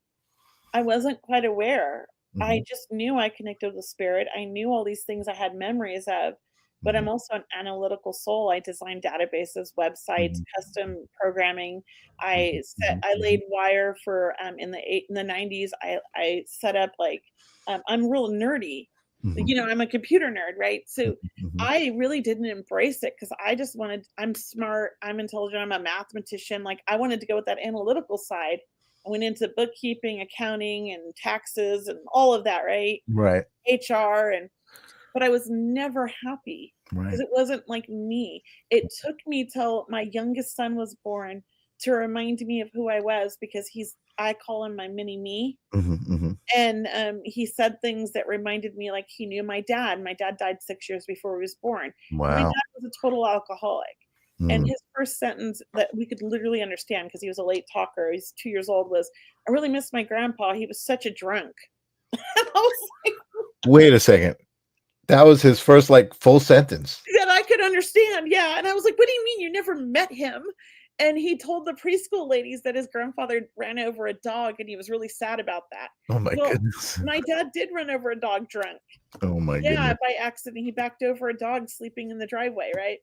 I wasn't quite aware. I Mhm, just knew I connected with spirit. I knew all these things I had memories of, but I'm mhm, also an analytical soul. I design databases, websites, mhm, custom programming. mhm, mhm, I mhm, laid wire for in the 90s. I set up like I'm real nerdy. mhm, I'm a computer nerd, right? So mhm, mhm. I really didn't embrace it because I just wanted I'm smart, I'm intelligent, I'm a mathematician. Like I wanted to go with that analytical side. I went into bookkeeping, accounting, and taxes and all of that, right? Right, HR but I was never happy because right. it wasn't like me. It took me till my youngest son was born to remind me of who I was because I call him my mini me. Mhm, mhm. And he said things that reminded me like he knew my dad. My dad died 6 years before he was born. My Wow. dad was a total alcoholic. And Mm. his first sentence that we could literally understand because he was a late talker, he's 2 years old, was, "I really miss my grandpa, he was such a drunk." And I was like Wait a second. That was his first, like, full sentence. that I could understand, yeah, and I was like, "What do you mean you never met him?" And he told the preschool ladies that his grandfather ran over a dog, and he was really sad about that. Oh my Well, goodness. my dad did run over a dog drunk. Oh my Yeah, goodness. by accident, he backed over a dog sleeping in the driveway, right?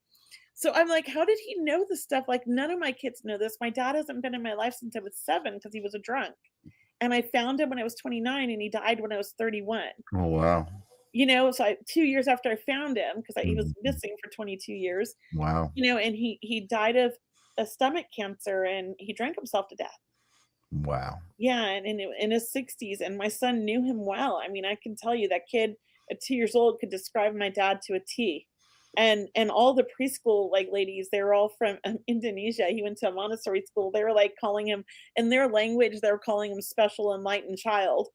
So I'm like, "How did he know this stuff?" Like, none of my kids know this. My dad hasn't been in my life since I was 7 because he was a drunk, and I found him when I was 29, and he died when I was 31. Oh, wow. So 2 years after I found him, because he was Mhm, mhm. missing for 22 years, Wow. and he died of a stomach cancer, and he drank himself to death. Wow. Yeah, and in his 60s, and my son knew him well. I mean, I can tell you that kid at 2 years old could describe my dad to a T. And all the preschool, like, ladies, they were all from, Indonesia. He went to a Montessori school. They were, like, calling him in their language, they were calling him special enlightened child.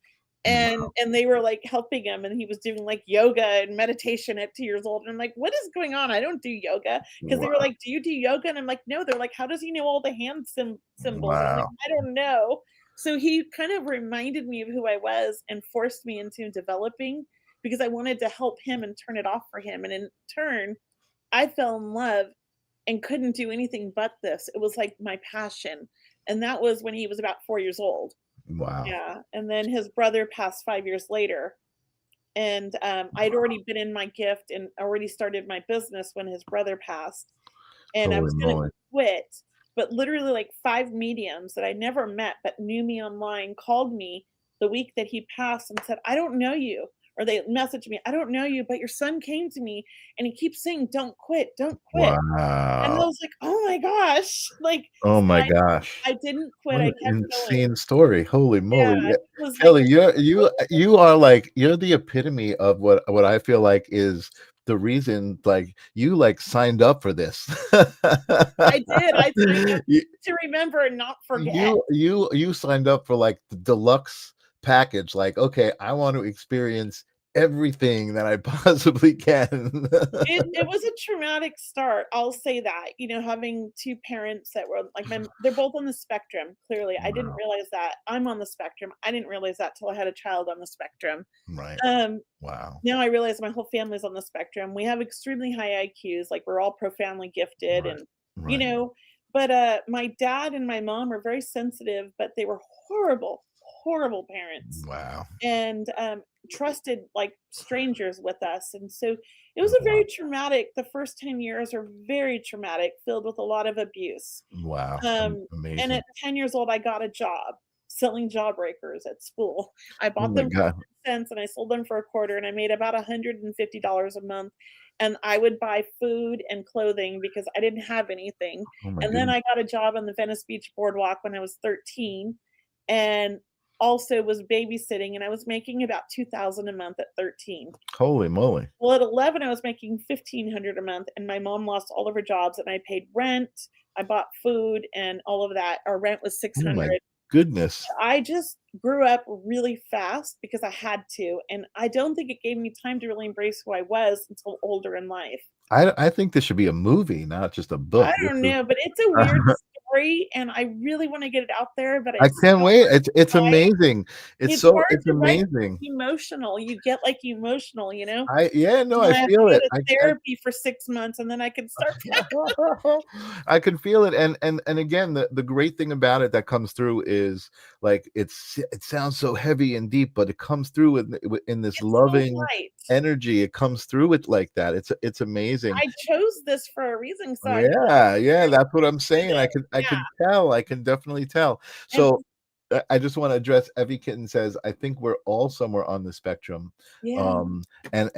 Wow. And they were, like, helping him, and he was doing, like, yoga and meditation at 2 years old, and I'm like, "What is going on? I don't do yoga." Because they were Wow. like, "Do you do yoga?" And I'm like, "No." They're like, "How does he know all the hand symbols?" And I'm like, Wow. "I don't know." So he kind of reminded me of who I was and forced me into developing because I wanted to help him and turn it off for him, and in turn, I fell in love and couldn't do anything but this. It was like my passion, and that was when he was about 4 years old. Wow. Yeah, and then his brother passed 5 years later, and, I'd already been in my gift and already started my business when his brother passed, and I Holy was gonna moly. quit, but literally, like, 5 mediums that I never met but knew me online called me the week that he passed and said, "I don't know you. or they message me, "I don't know you, but your son came to me and he keeps saying, 'Don't quit, don't quit.'" And I Wow. was like, "Oh my gosh." Like, Oh so my gosh. I didn't quit, What I an kept going. insane story. Holy moly. Yeah, Yeah. it was like Kelly, you are like you're the epitome of what I feel like is the reason like you like signed up for this. I did, I signed up You to remember and not forget. you signed up for like the deluxe package. Like, okay, I want to experience everything that I possibly can. It was a traumatic start, I'll say that, having 2 parents that were like they're both on the spectrum, clearly, I didn't Wow. realize that. I'm on the spectrum, I didn't realize that till I had a child on the spectrum. Right. Um, Wow. Now I realize my whole family's on the spectrum. We have extremely high IQs, like, we're all profoundly gifted Right. and, you Right. know, but, my dad and my mom were very sensitive, but they were horrible, horrible parents Wow. and, trusted, like, strangers with us, and so it was a Wow. very traumatic the first 10 years are very traumatic, filled with a lot of abuse. Wow. And Amazing. at 10 years old, I got a job selling jawbreakers at school. I Oh bought my them for God. 10 cents and I sold them for a quarter, and I made about $150 a month, and I would buy food and clothing because I didn't have anything, Oh my and then goodness. I got a job on the Venice Beach boardwalk when I was 13, and also was babysitting, and I was making about 2,000 a month at 13. Holy moly. Well, at 11, I was making 1,500 a month, and my mom lost all of her jobs, and I paid rent, I bought food, and all of that. Our rent was Oh my 600. goodness. I just grew up really fast because I had to, and I don't think it gave me time to really embrace who I was until older in life. I think this should be a movie, not just a book. I This don't is know, but it's a weird story, and I really wanna get it out there, but I it's can't so wait. hard It's to write. amazing. It's hard It's to write amazing. emotional. You get, like, emotional, you know? I yeah, no, And I I have feel to go it. to I therapy for 6 months, and then I can start back. I can feel it, and again, the great thing about it that comes through is like it sounds so heavy and deep, but it comes through in this It's so loving light. energy. It comes through it like that. It's amazing. I chose this for a reason, so I feel Yeah, yeah, very that's what I'm with saying. it. I Yeah, could tell. I can definitely tell. and So I just want to address Evie Kitten says, I think we're all somewhere on the spectrum. yeah, Um, and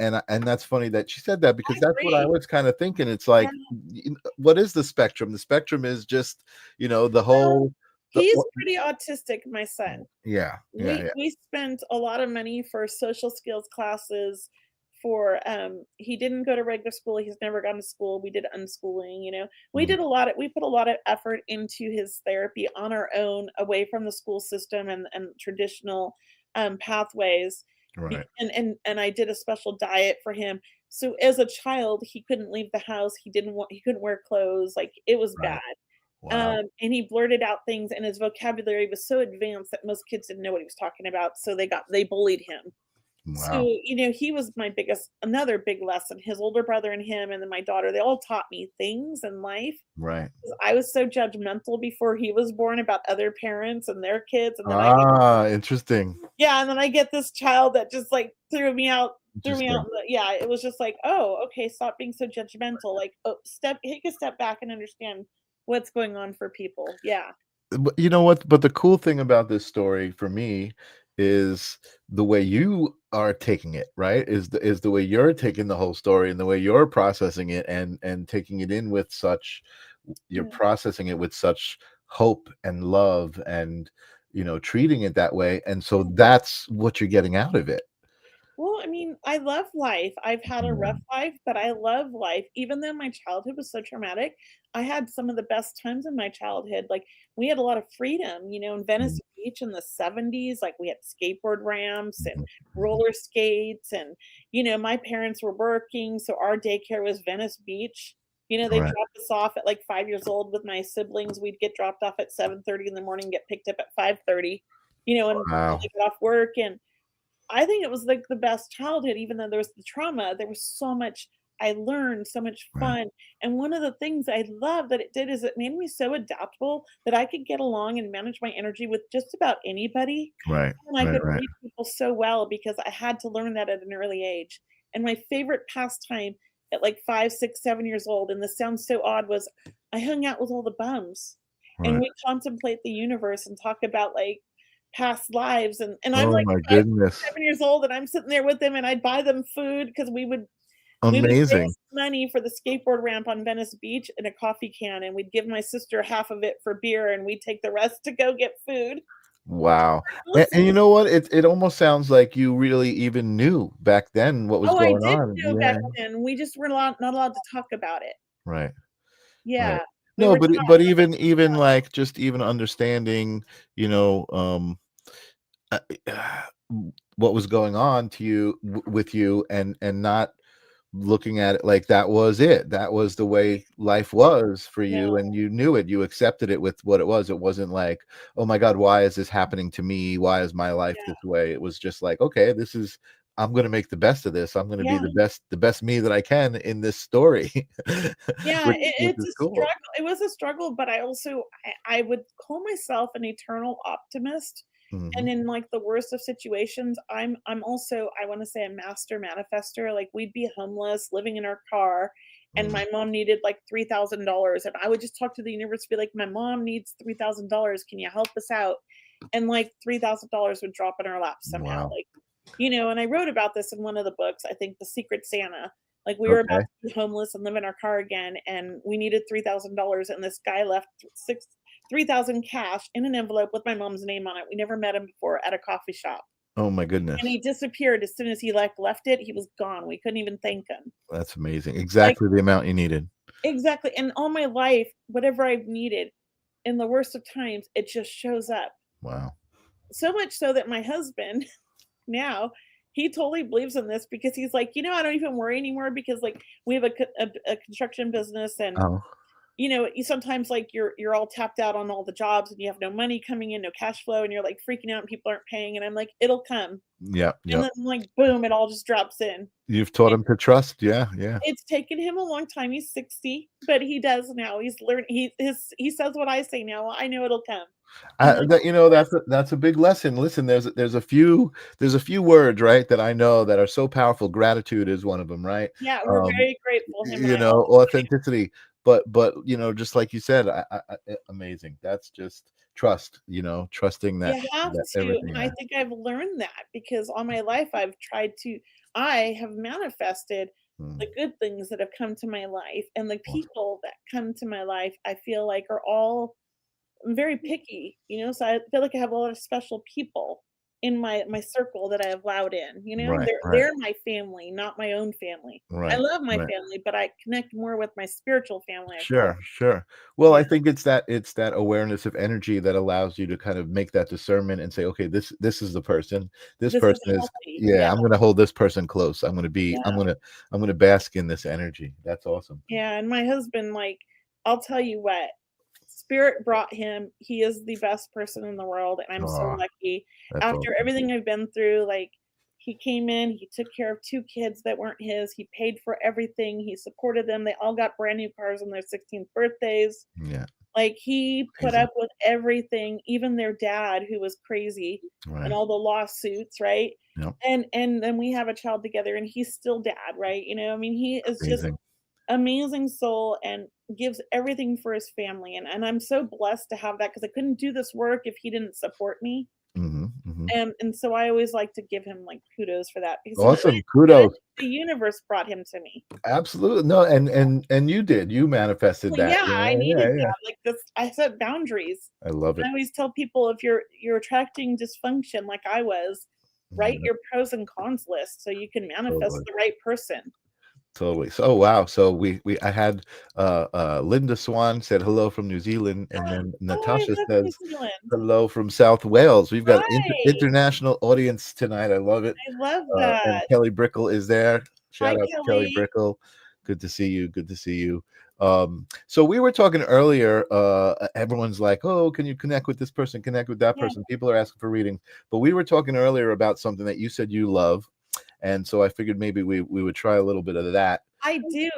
that's funny that she said that I because that's what I agree. was kind of thinking. It's Yeah, like, what is the spectrum? The spectrum is just, the well, whole, he's pretty autistic, my son. yeah, yeah, yeah. We spent a lot of money for social skills classes for, he didn't go to regular school, he's never gone to school, we did unschooling, Mm, we put a lot of effort into his therapy on our own, away from the school system and traditional, pathways, right, and I did a special diet for him. So as a child, he couldn't leave the house, he couldn't wear clothes, like, it was bad. right. Wow, And he blurted out things, and his vocabulary was so advanced that most kids didn't know what he was talking about, so they bullied him. So, wow, he was my biggest another big lesson. His older brother and him, and then my daughter, they all taught me things in life. right. 'Cause I was so judgmental before he was born about other parents and their kids, and then Ah, interesting, and then I get this child that just, like, threw me out interesting. in the yeah, it was just like, "Oh, okay, stop being so judgmental." Like, "Oh, take a step back and understand what's going on for people." Yeah. But you know what? But the cool thing about this story for me is the way you are taking it, right? Is the way you're taking the whole story and the way you're processing it and taking it in with such you're Yeah. processing it with such hope and love and treating it that way. And so that's what you're getting out of it. Well, I mean, I love life. I've had a rough Mm, life, but I love life. Even though my childhood was so traumatic, I had some of the best times in my childhood. Like, we had a lot of freedom, in mm, Venice Beach in the 70s, like, we had skateboard ramps and mhm, mhm. roller skates. And, my parents were working, so our daycare was Venice Beach. They Right. dropped us off at like 5 years old with my siblings. We'd get dropped off at 7:30 in the morning, get picked up at 5:30, and Wow. they get off work. And I think it was, like, the best childhood, even though there was the trauma, there was so much I learned, so much Right. fun, and one of the things I love that it did is it made me so adaptable that I could get along and manage my energy with just about anybody, Right. and I Right. could Right. read people so well because I had to learn that at an early age, and my favorite pastime at, like, 5, 6, 7 years old, and this sounds so odd, was I hung out with all the bums, and Right. we contemplate the universe and talk about, like, past lives, and I'm Oh like my 5, goodness. 7 years old, and I'm sitting there with them, and I'd buy them food because we would Amazing. raise money for the skateboard ramp on Venice Beach in a coffee can, and we'd give my sister half of it for beer, and we'd take the rest to go get food. Wow. Listen, And you know what? It almost sounds like you really even knew back then what was oh, I going did on. know back Yeah. then, we just were not allowed to talk about it. Right. Right. Yeah, we No, were but taught, like, even like just even understanding, you know, uh, what was going on to you with you, and not looking at it like that was it. That was the way life was for no, you, and you knew it. You accepted it with what it was. It wasn't like, oh my God, why is this happening to me? Why is my life yeah, this way? It was just like, okay, this is I'm going to make the best of this. I'm going to be yeah. the best me that I can in this story, Yeah, which it's is a cool. struggle. It was a struggle, but I also I would call myself an eternal optimist. Hmm. And in like the worst of situations, I'm also, I want to say, a master manifester. Like, we'd be homeless, living in our car, and Mm. my mom needed like $3,000, and I would just talk to the universe, be like, "My mom needs $3,000. Can you help us out?" And like $3,000 would drop in our lap somehow. Wow. Like, and I wrote about this in one of the books, I think The Secret Santa. Like, we were about Okay. to be homeless and live in our car again, and we needed $3,000, and this guy left 3,000 cash in an envelope with my mom's name on it. We never met him before, at a coffee shop, Oh my and goodness. he disappeared as soon as he left it. He was gone. We couldn't even thank him. That's amazing. Like, Exactly the amount you needed. exactly. And all my life, whatever I've needed, in the worst of times, it just shows up. Wow. So much so that my husband now, he totally believes in this, because he's like, I don't even worry anymore, because like, we have a construction business, and Oh, you sometimes, like, you're all tapped out on all the jobs, and you have no money coming in, no cash flow, and you're like freaking out, and people aren't paying, and I'm like, it'll come. yep, And yep. then, like, boom, it all just drops in. You've taught And him to trust. Yeah, yeah. it's taken him a long time. He's 60, but he does now. He's learned. He says what I say now. I know it'll come. I'm like, That, that's a big lesson. Listen, there's a few words, right, that I know that are so powerful. Gratitude is one of them, right? yeah, we're Um, very grateful, him and I, all the time. Authenticity. But just like you said, amazing. That's just trust. Trusting that You have that to, everything. and I think I've learned that, because all my life I have manifested Mm, the good things that have come to my life, and the awesome. people that come to my life, I feel like, are all, I'm very picky, so I feel like I have a lot of special people in my circle that I have allowed in, Right, right, they're my family, not my own family. I right, love my right. family, but I connect more with my spiritual family, I call Sure, sure. Well, it. I Yeah. think it's that awareness of energy that allows you to kind of make that discernment and say, okay, this is the person. This This is person is, healthy. yeah, Yeah, I'm gonna hold this person close. I'm gonna be, yeah. I'm gonna bask in this energy. That's awesome. Yeah, and my husband, like, I'll tell you what, spirit brought him. He is the best person in the world, and I'm so Oh, lucky. that's After awesome. everything I've been through, like, he came in, he took care of 2 kids that weren't his, he paid for everything, he supported them, they all got brand new cars on their 16th birthdays. Yeah, Like, he put amazing. up with everything, even their dad, who was crazy, and Right. all the lawsuits, right? Yep. And then we have a child together, and he's still dad, right? I mean, he is just Amazing. amazing soul, and gives everything for his family, and I'm so blessed to have that, because I couldn't do this work if he didn't support me, Hmm. Hmm. and so I always like to give him, like, kudos for that, because Awesome. the Kudos. the universe brought him to me. Absolutely. No, and you did. You manifested Well, that. yeah, I Yeah, needed yeah, yeah. that, like, this, I set boundaries. I love I it. always tell people, if you're attracting dysfunction like I was, write Yeah, your pros and cons list so you can manifest totally. the right person. Totally. So, oh, wow. So I had Linda Swan said hello from New Zealand, and then Oh, I Natasha love New says Zealand. hello from South Wales. We've got Hi, international audience tonight. I love it. I love And that. Kelly Brickle is there. Hi, Shout out to Kelly Kelly. Brickle. Good to see you. Good to see you. So we were talking earlier. Everyone's like, "Oh, can you connect with this person? Connect with that Yeah, person?" People are asking for readings, but we were talking earlier about something that you said you love, and so I figured maybe we would try a little bit of that. I do.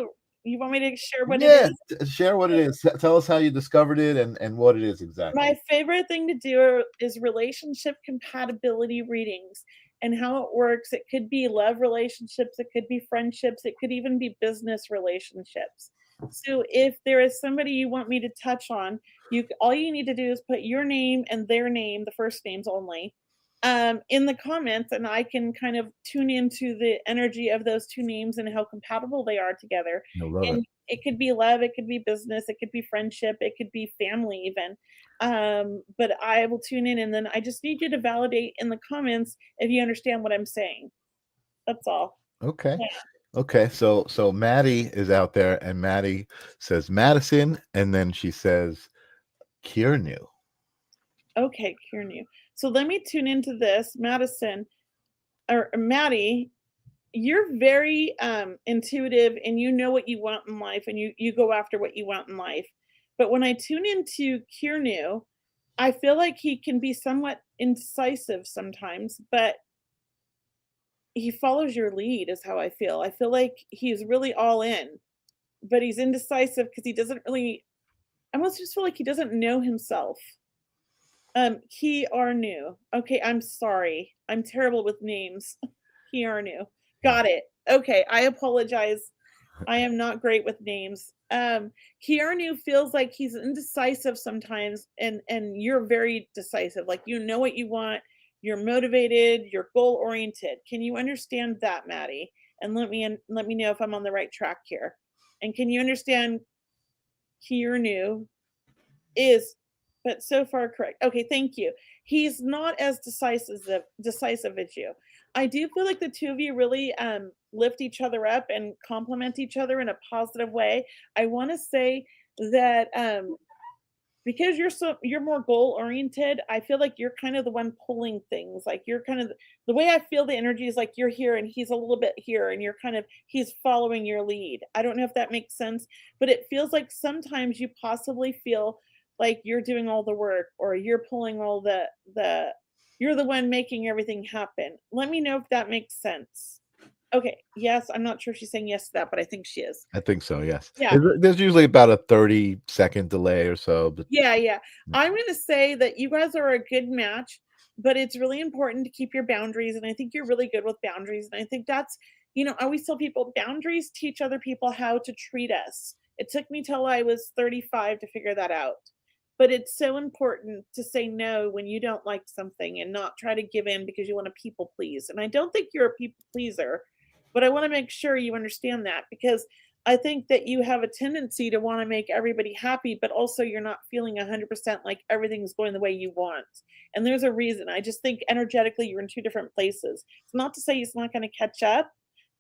You want me to share what it Yeah, is? share what it is. Tell us how you discovered it and what it is exactly. My favorite thing to do is relationship compatibility readings, and how it works. It could be love relationships, it could be friendships, it could even be business relationships. So if there is somebody you want me to touch on, all you need to do is put your name and their name, the first names only, in the comments, and I can kind of tune into the energy of those two names and how compatible they are together. I love it. And it could be love, it could be business, it could be friendship, it could be family even. But I will tune in, and then I just need you to validate in the comments if you understand what I'm saying. That's all. Okay. Yeah. Okay. So Maddie is out there, and Maddie says Madison, and then she says Kiernu. Okay, Kiernu. So let me tune into this, Madison or Maddie. You're very intuitive, and you know what you want in life, and you go after what you want in life. But when I tune into Kiernu, I feel like he can be somewhat indecisive sometimes, but he follows your lead is how I feel. I feel like he's really all in, but he's indecisive because he doesn't really, I almost just feel like he doesn't know himself. Kiarnu. Okay, I'm sorry. I'm terrible with names. Kiarnu. Got it. Okay, I apologize. I am not great with names. Kiarnu feels like he's indecisive sometimes, and you're very decisive. Like you know what you want, you're motivated, you're goal oriented. Can you understand that, Maddie? And let me know if I'm on the right track here. And can you understand Kiarnu is, but so far correct. Okay, thank you. He's not as decisive as you. I do feel like the two of you really lift each other up and complement each other in a positive way. I want to say that because you're more goal oriented, I feel like you're kind of the one pulling things. Like you're kind of the way I feel the energy is like you're here and he's a little bit here, and he's following your lead. I don't know if that makes sense, but it feels like sometimes you possibly feel like you're doing all the work, or you're pulling all the you're the one making everything happen. Let me know if that makes sense. Okay, yes, I'm not sure if she's saying yes to that, but I think she is. I think so. Yes. Yeah. There's usually about a 30-second delay or so. But Yeah. I'm gonna say that you guys are a good match, but it's really important to keep your boundaries, and I think you're really good with boundaries, and I think that's, I always tell people boundaries teach other people how to treat us. It took me till I was 35 to figure that out. But it's so important to say no when you don't like something and not try to give in because you want to people please. And I don't think you're a people pleaser, but I want to make sure you understand that, because I think that you have a tendency to want to make everybody happy, but also you're not feeling 100% like everything's going the way you want. And there's a reason. I just think energetically you're in two different places. It's not to say he's not going to catch up,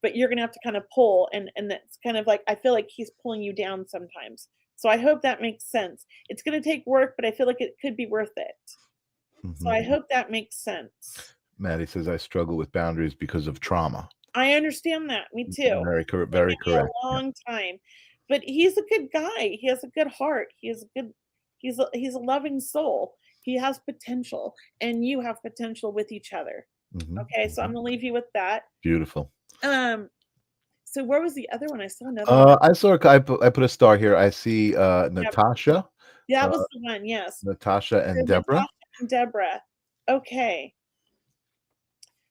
but you're going to have to kind of pull. And that's kind of like, I feel like he's pulling you down sometimes. So I hope that makes sense. It's going to take work, but I feel like it could be worth it. So I hope that makes sense. Maddie says I struggle with boundaries because of trauma. I understand that. Me too. Very correct. Very correct. A long time, but he's a good guy. He has a good heart. He's a loving soul. He has potential, and you have potential with each other. Okay, so I'm gonna leave you with that. Beautiful. So where was the other one? I saw another one. I saw. I put a star here. I see Natasha. Yeah, that was the one. Yes. Natasha and Deborah. Natasha and Deborah. Okay.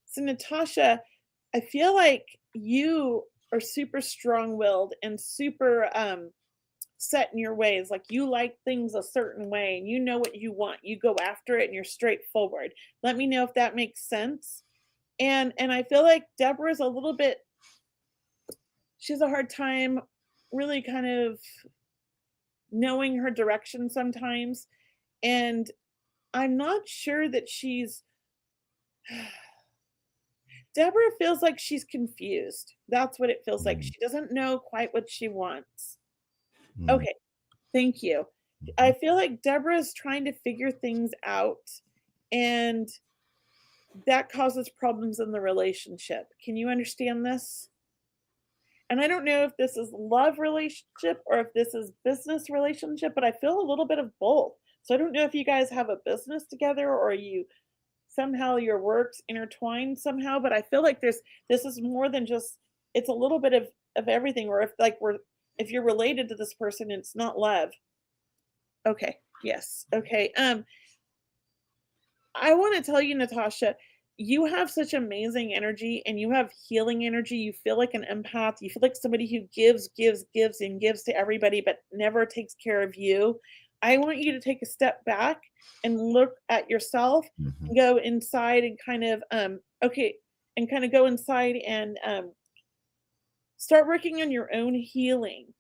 So Natasha, I feel like you are super strong-willed and super set in your ways. Like you like things a certain way, and you know what you want. You go after it, and you're straightforward. Let me know if that makes sense. And I feel like Deborah's a little bit. She has a hard time really kind of knowing her direction sometimes, and I'm not sure that she's. Deborah feels like she's confused. That's what it feels like. She doesn't know quite what she wants. Okay, thank you. I feel like Deborah's trying to figure things out, and that causes problems in the relationship. Can you understand this? And I don't know if this is love relationship or if this is business relationship, but I feel a little bit of both. So I don't know if you guys have a business together, or you somehow your works intertwined somehow, but I feel like this is more than just, it's a little bit of everything, or if you're related to this person, it's not love. Okay. Yes. Okay. I want to tell you, Natasha, you have such amazing energy and you have healing energy. You feel like an empath. You feel like somebody who gives, gives, gives, and gives to everybody, but never takes care of you. I want you to take a step back and look at yourself Mhm. and go inside and kind of, okay, and kind of go inside and start working on your own healing.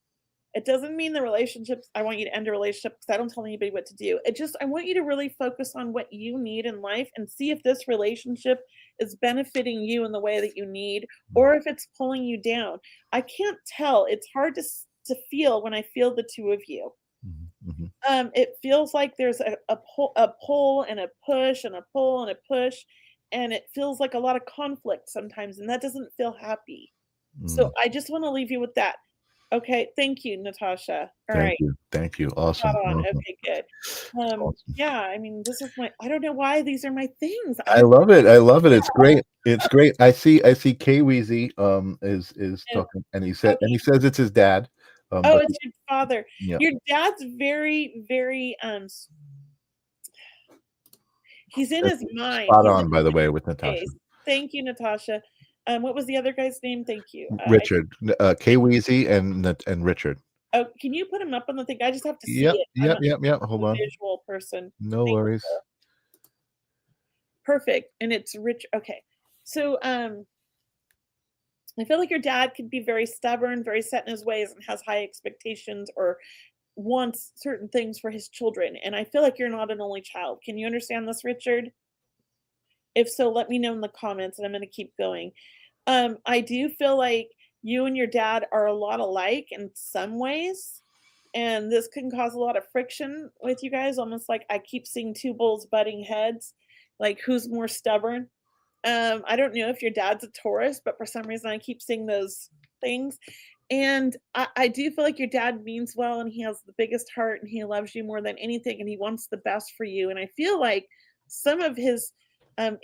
It doesn't mean the relationships I want you to end a relationship because I don't tell anybody what to do. It just I want you to really focus on what you need in life and see if this relationship is benefiting you in the way that you need or if it's pulling you down. I can't tell. It's hard to feel when I feel the two of you. Mhm. Mhm. It feels like there's a pull and a push and a pull and a push, and it feels like a lot of conflict sometimes, and that doesn't feel happy. So Mm. I just want to leave you with that. Okay, thank you, Natasha. All Thank right, you. Thank you. spot Awesome. on. Awesome. Okay, good. Awesome. Yeah, I mean, this is my I don't know why these are my things. I I don't love it. I love it. It's great. It's great. I see K Weezy is know. talking, and Okay. he says it's his dad. Oh, But it's your father. yeah. Your dad's very, very he's in That's his mind. spot He's in on, by the way, with his Natasha. space. Thank you, Natasha. What was the other guy's name? Thank you. Richard, K Weezy and Richard. Oh, can you put him up on the thing? I just have to see Yep, it. I'm yep, a yep, yep. Hold on. visual person. No Thank worries. you. Perfect. And it's rich. Okay. So I feel like your dad could be very stubborn, very set in his ways, and has high expectations or wants certain things for his children. And I feel like you're not an only child. Can you understand this, Richard? If so, let me know in the comments and I'm going to keep going. I do feel like you and your dad are a lot alike in some ways. And this can cause a lot of friction with you guys, almost like I keep seeing two bulls butting heads, like who's more stubborn. I don't know if your dad's a Taurus, but for some reason I keep seeing those things. And I do feel like your dad means well and he has the biggest heart and he loves you more than anything and he wants the best for you. And I feel like some of his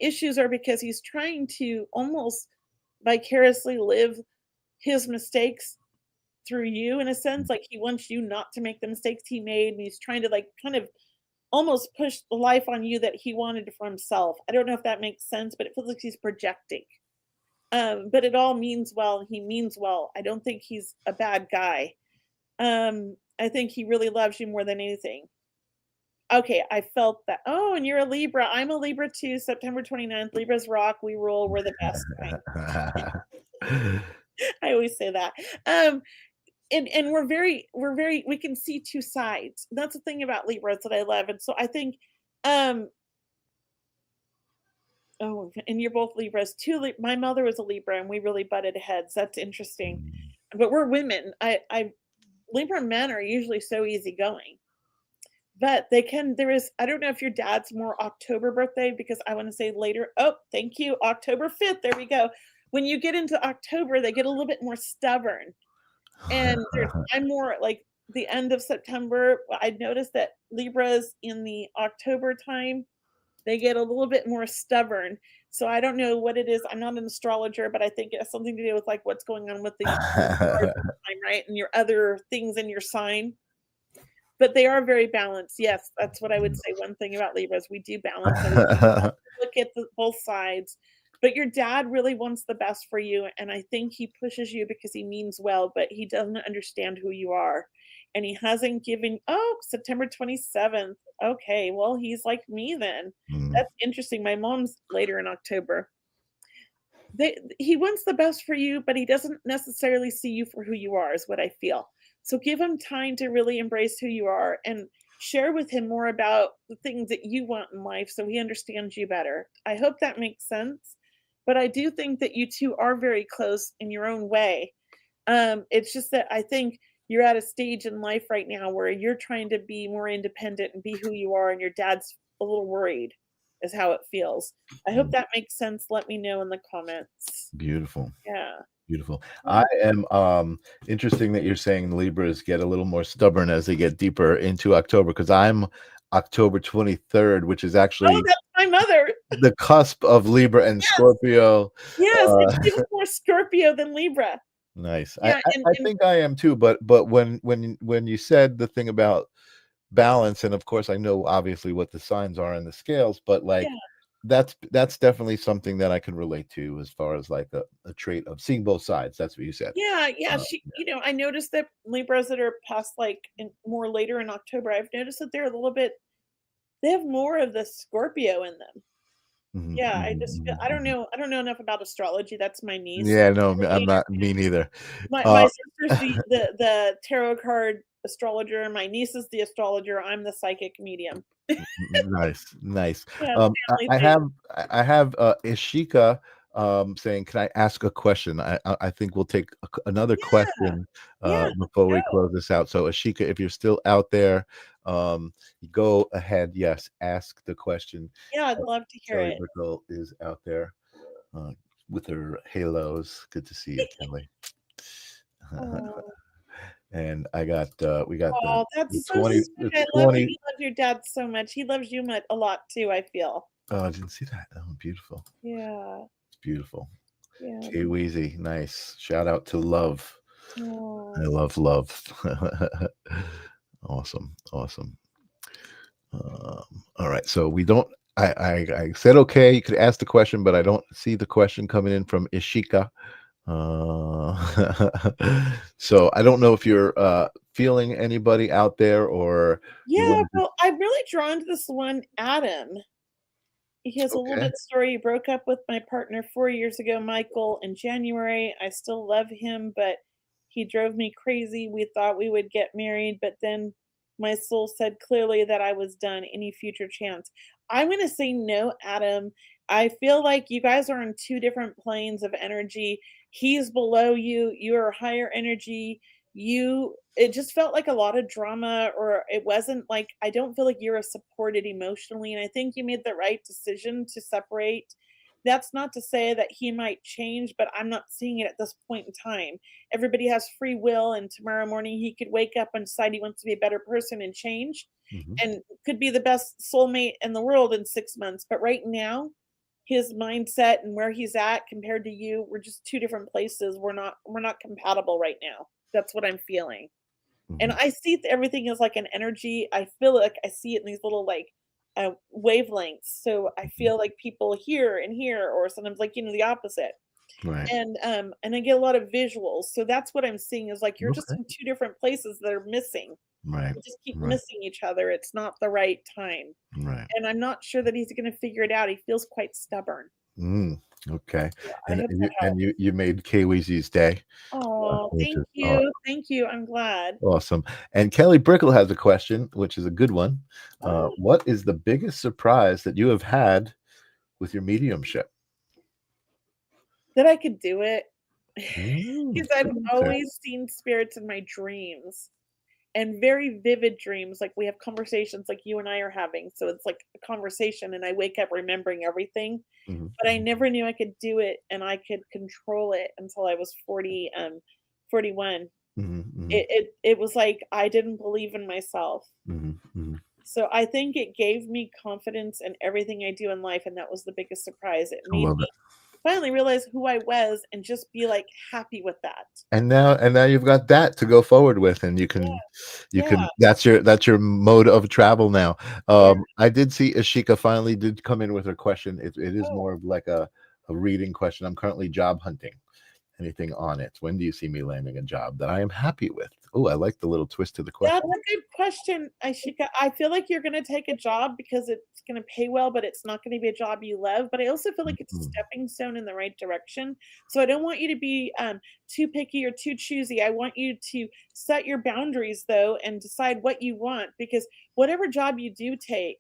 issues are because he's trying to almost vicariously live his mistakes through you in a sense. Like he wants you not to make the mistakes he made. And he's trying to like kind of almost push the life on you that he wanted for himself. I don't know if that makes sense, but it feels like he's projecting. But it all means well. He means well. I don't think he's a bad guy. I think he really loves you more than anything. Okay, I felt that. Oh, and you're a Libra. I'm a Libra too. September 29th. Libras rock. We rule. We're the best. I always say that. And we're very we can see two sides. That's the thing about Libras that I love. And so I think um oh, and you're both Libras. My mother was a Libra and we really butted heads. That's interesting. But we're women. I Libra men are usually so easygoing. But there is I don't know if your dad's more October birthday because I want to say later. Oh, thank you. October 5th. There we go. When you get into October, they get a little bit more stubborn. And I'm more like the end of September. I noticed that Libras in the October time, they get a little bit more stubborn. So I don't know what it is. I'm not an astrologer, but I think it has something to do with like what's going on with the time, right? And your other things in your sign. But they are very balanced. Yes, that's what I would say. One thing about Libras, we do balance everything. Look at both sides. But your dad really wants the best for you, and I think he pushes you because he means well, but he doesn't understand who you are. And he hasn't given September 27th. Okay, well, he's like me then. That's interesting. My mom's later in October. He wants the best for you, but he doesn't necessarily see you for who you are, is what I feel. So give him time to really embrace who you are and share with him more about the things that you want in life so he understands you better. I hope that makes sense. But I do think that you two are very close in your own way. It's just that I think you're at a stage in life right now where you're trying to be more independent and be who you are, and your dad's a little worried, is how it feels. I hope that makes sense. Let me know in the comments. Beautiful. Yeah. Beautiful. I am interesting that you're saying Libras get a little more stubborn as they get deeper into October because I'm October 23rd, which is Oh, actually that's my mother. the cusp of Libra and Yes. Scorpio. Yes, and she was more Scorpio than Libra. Nice. Yeah, I think I am too, but when you said the thing about balance, and of course I know obviously what the signs are in the scales, but like yeah. that's definitely something that I can relate to as far as like a trait of seeing both sides. That's what you said. Yeah, Uh, she I noticed that Libras that are past, like, more later in October, I've noticed that they're a little bit they have more of the Scorpio in them. mhm, Yeah, I mhm, just feel mhm, mhm. I don't know enough about astrology, that's my niece. Yeah, no, I'm Really, not me neither. my Uh, sister's the tarot card astrologer, my niece is the astrologer, I'm the psychic medium. Nice, nice. Yeah, it's a family I thing. have Ishika saying, "Can I ask a question?" I think we'll take another Yeah, question yeah, let's before we go. close this out. So, Ashika, if you're still out there, go ahead. Yes, ask the question. Yeah, I'd Uh, love to hear Kelly it. Brickle is out there uh, with her halos. Good to see you, Kelly. Oh. And we got Oh, the that's so 20 sweet. the I love that 20. you love your dad so much. He loves you a lot too, I feel. Oh, I didn't see that. Oh, beautiful. Yeah, It's beautiful. yeah. K Weezy, nice. Shout out to Love. I Oh, love Love. Awesome, awesome. All right, so we don't. I said okay. You could ask the question, but I don't see the question coming in from Ishika. So I don't know if you're feeling anybody out there, or you yeah, want to just well, I'm really drawn to this one, Adam. He has a little okay. bit story. He broke up with my partner 4 years ago, Michael, in January. I still love him, but he drove me crazy. We thought we would get married, but then my soul said clearly that I was done. Any future chance? I'm going to say no, Adam. I feel like you guys are on two different planes of energy. He's below you, you're higher energy. It just felt like a lot of drama, or it wasn't like, I don't feel like you're supported emotionally, and I think you made the right decision to separate. That's not to say that he might change, but I'm not seeing it at this point in time. Everybody has free will, and tomorrow morning he could wake up and decide he wants to be a better person and change, Mhm. and could be the best soulmate in the world in 6 months. But right now, his mindset and where he's at compared to you, we're just two different places. We're not compatible right now. That's what I'm feeling. And Mhm. I see everything as like an energy. I feel like I see it in these little, like, wavelengths. So I Mhm. feel like people here and here, or sometimes, like, the opposite. Right. And I get a lot of visuals. So that's what I'm seeing, is like you're just Okay. in two different places that are missing. Right. You just keep Right. missing each other. It's not the right time. Right. And I'm not sure that he's gonna figure it out. He feels quite stubborn. Mm, okay. Yeah, I And hope you that and helps. you made K-Weezy's day, Oh, which thank is you. Thank you. I'm glad. awesome. And Kelly Brickle has a question, which is a good one. Oh, What is the biggest surprise that you have had with your mediumship? that I could do it. Mm, Because I've good answer. always seen spirits in my dreams, and very vivid dreams. Like, we have conversations like you and I are having. So it's like a conversation, and I wake up remembering everything. Mhm, But I mhm, never knew I could do it and I could control it until I was 41. mhm, mhm, It was like I didn't believe in myself. mhm, mhm. So I think it gave me confidence in everything I do in life, and that was the biggest surprise. It I made love it. me finally realize who I was and just be, like, happy with that. And now you've got that to go forward with, and you Yeah, can that's your mode of travel now. yeah. I did see Ashika finally did come in with her question. It is Oh. more of like a reading question. I'm currently job hunting. Anything on it? When do you see me landing a job that I am happy with? Oh, I like the little twist to the That's question. a good question, Ashika. I feel like you're gonna take a job because it's gonna pay well, but it's not gonna be a job you love. But I also feel like it's a Mhm, stepping stone in the right direction. So I don't want you to be too picky or too choosy. I want you to set your boundaries, though, and decide what you want, because whatever job you do take,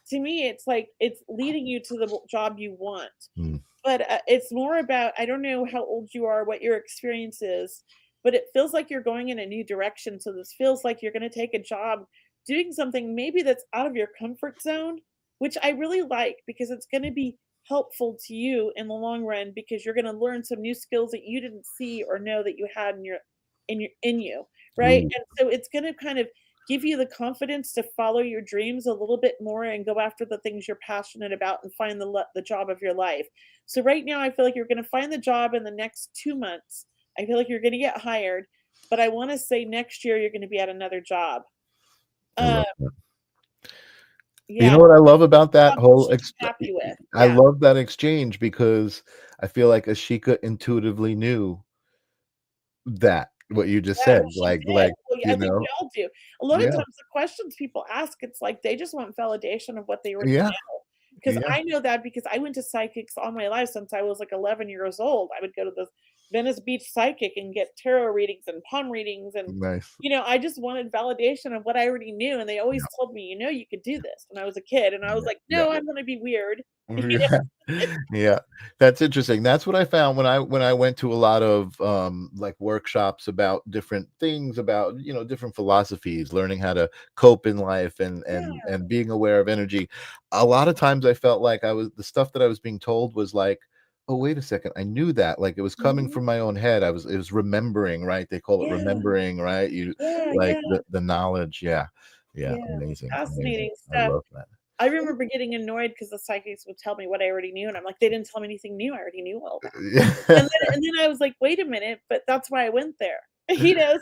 to me, it's like it's leading you to the job you want. mhm, But, it's more about, I don't know how old you are, what your experience is, but it feels like you're going in a new direction. So this feels like you're gonna take a job doing something maybe that's out of your comfort zone, which I really like, because it's gonna be helpful to you in the long run, because you're gonna learn some new skills that you didn't see or know that you had in you, right? ooh, And so it's gonna kind of give you the confidence to follow your dreams a little bit more and go after the things you're passionate about and find the job of your life. So right now, I feel like you're gonna find the job in the next 2 months. I feel like you're gonna get hired, but I wanna say next year you're gonna be at another job. I Uh, love that. You Yeah, know what I love about that something whole she's happy with. I Yeah. love that exchange because I feel like Ashika intuitively knew that what you just Yeah, said, she did. Well, yeah, you I think we know, all do. A lot of yeah, times the questions people ask, it's like they just want validation of what they already yeah, know. Because yeah, I know that because I went to psychics all my life since I was like 11 years old. I would go to the Venice Beach psychic and get tarot readings and palm readings and nice, I just wanted validation of what I already knew and they always yeah, told me, you could do this when I was a kid and I was yeah, like, yeah. "No, I'm going to be weird." You know? Yeah. Yeah. That's interesting. That's what I found when I went to a lot of like workshops about different things, about, you know, different philosophies, learning how to cope in life Yeah. and being aware of energy. A lot of times I felt like I was the stuff that I was being told was like, oh, wait a second, I knew that. Like it was coming Mhm. from my own head. It was remembering, right? They call it Yeah. remembering, right? You Yeah, like yeah. the knowledge. Yeah. Yeah. Yeah. Amazing. Amazing. Fascinating I stuff. love that. I remember getting annoyed because the psychics would tell me what I already knew, and I'm like, "They didn't tell me anything new, I already knew all that." Yeah. And then I was like, "Wait a minute, but that's why I went there."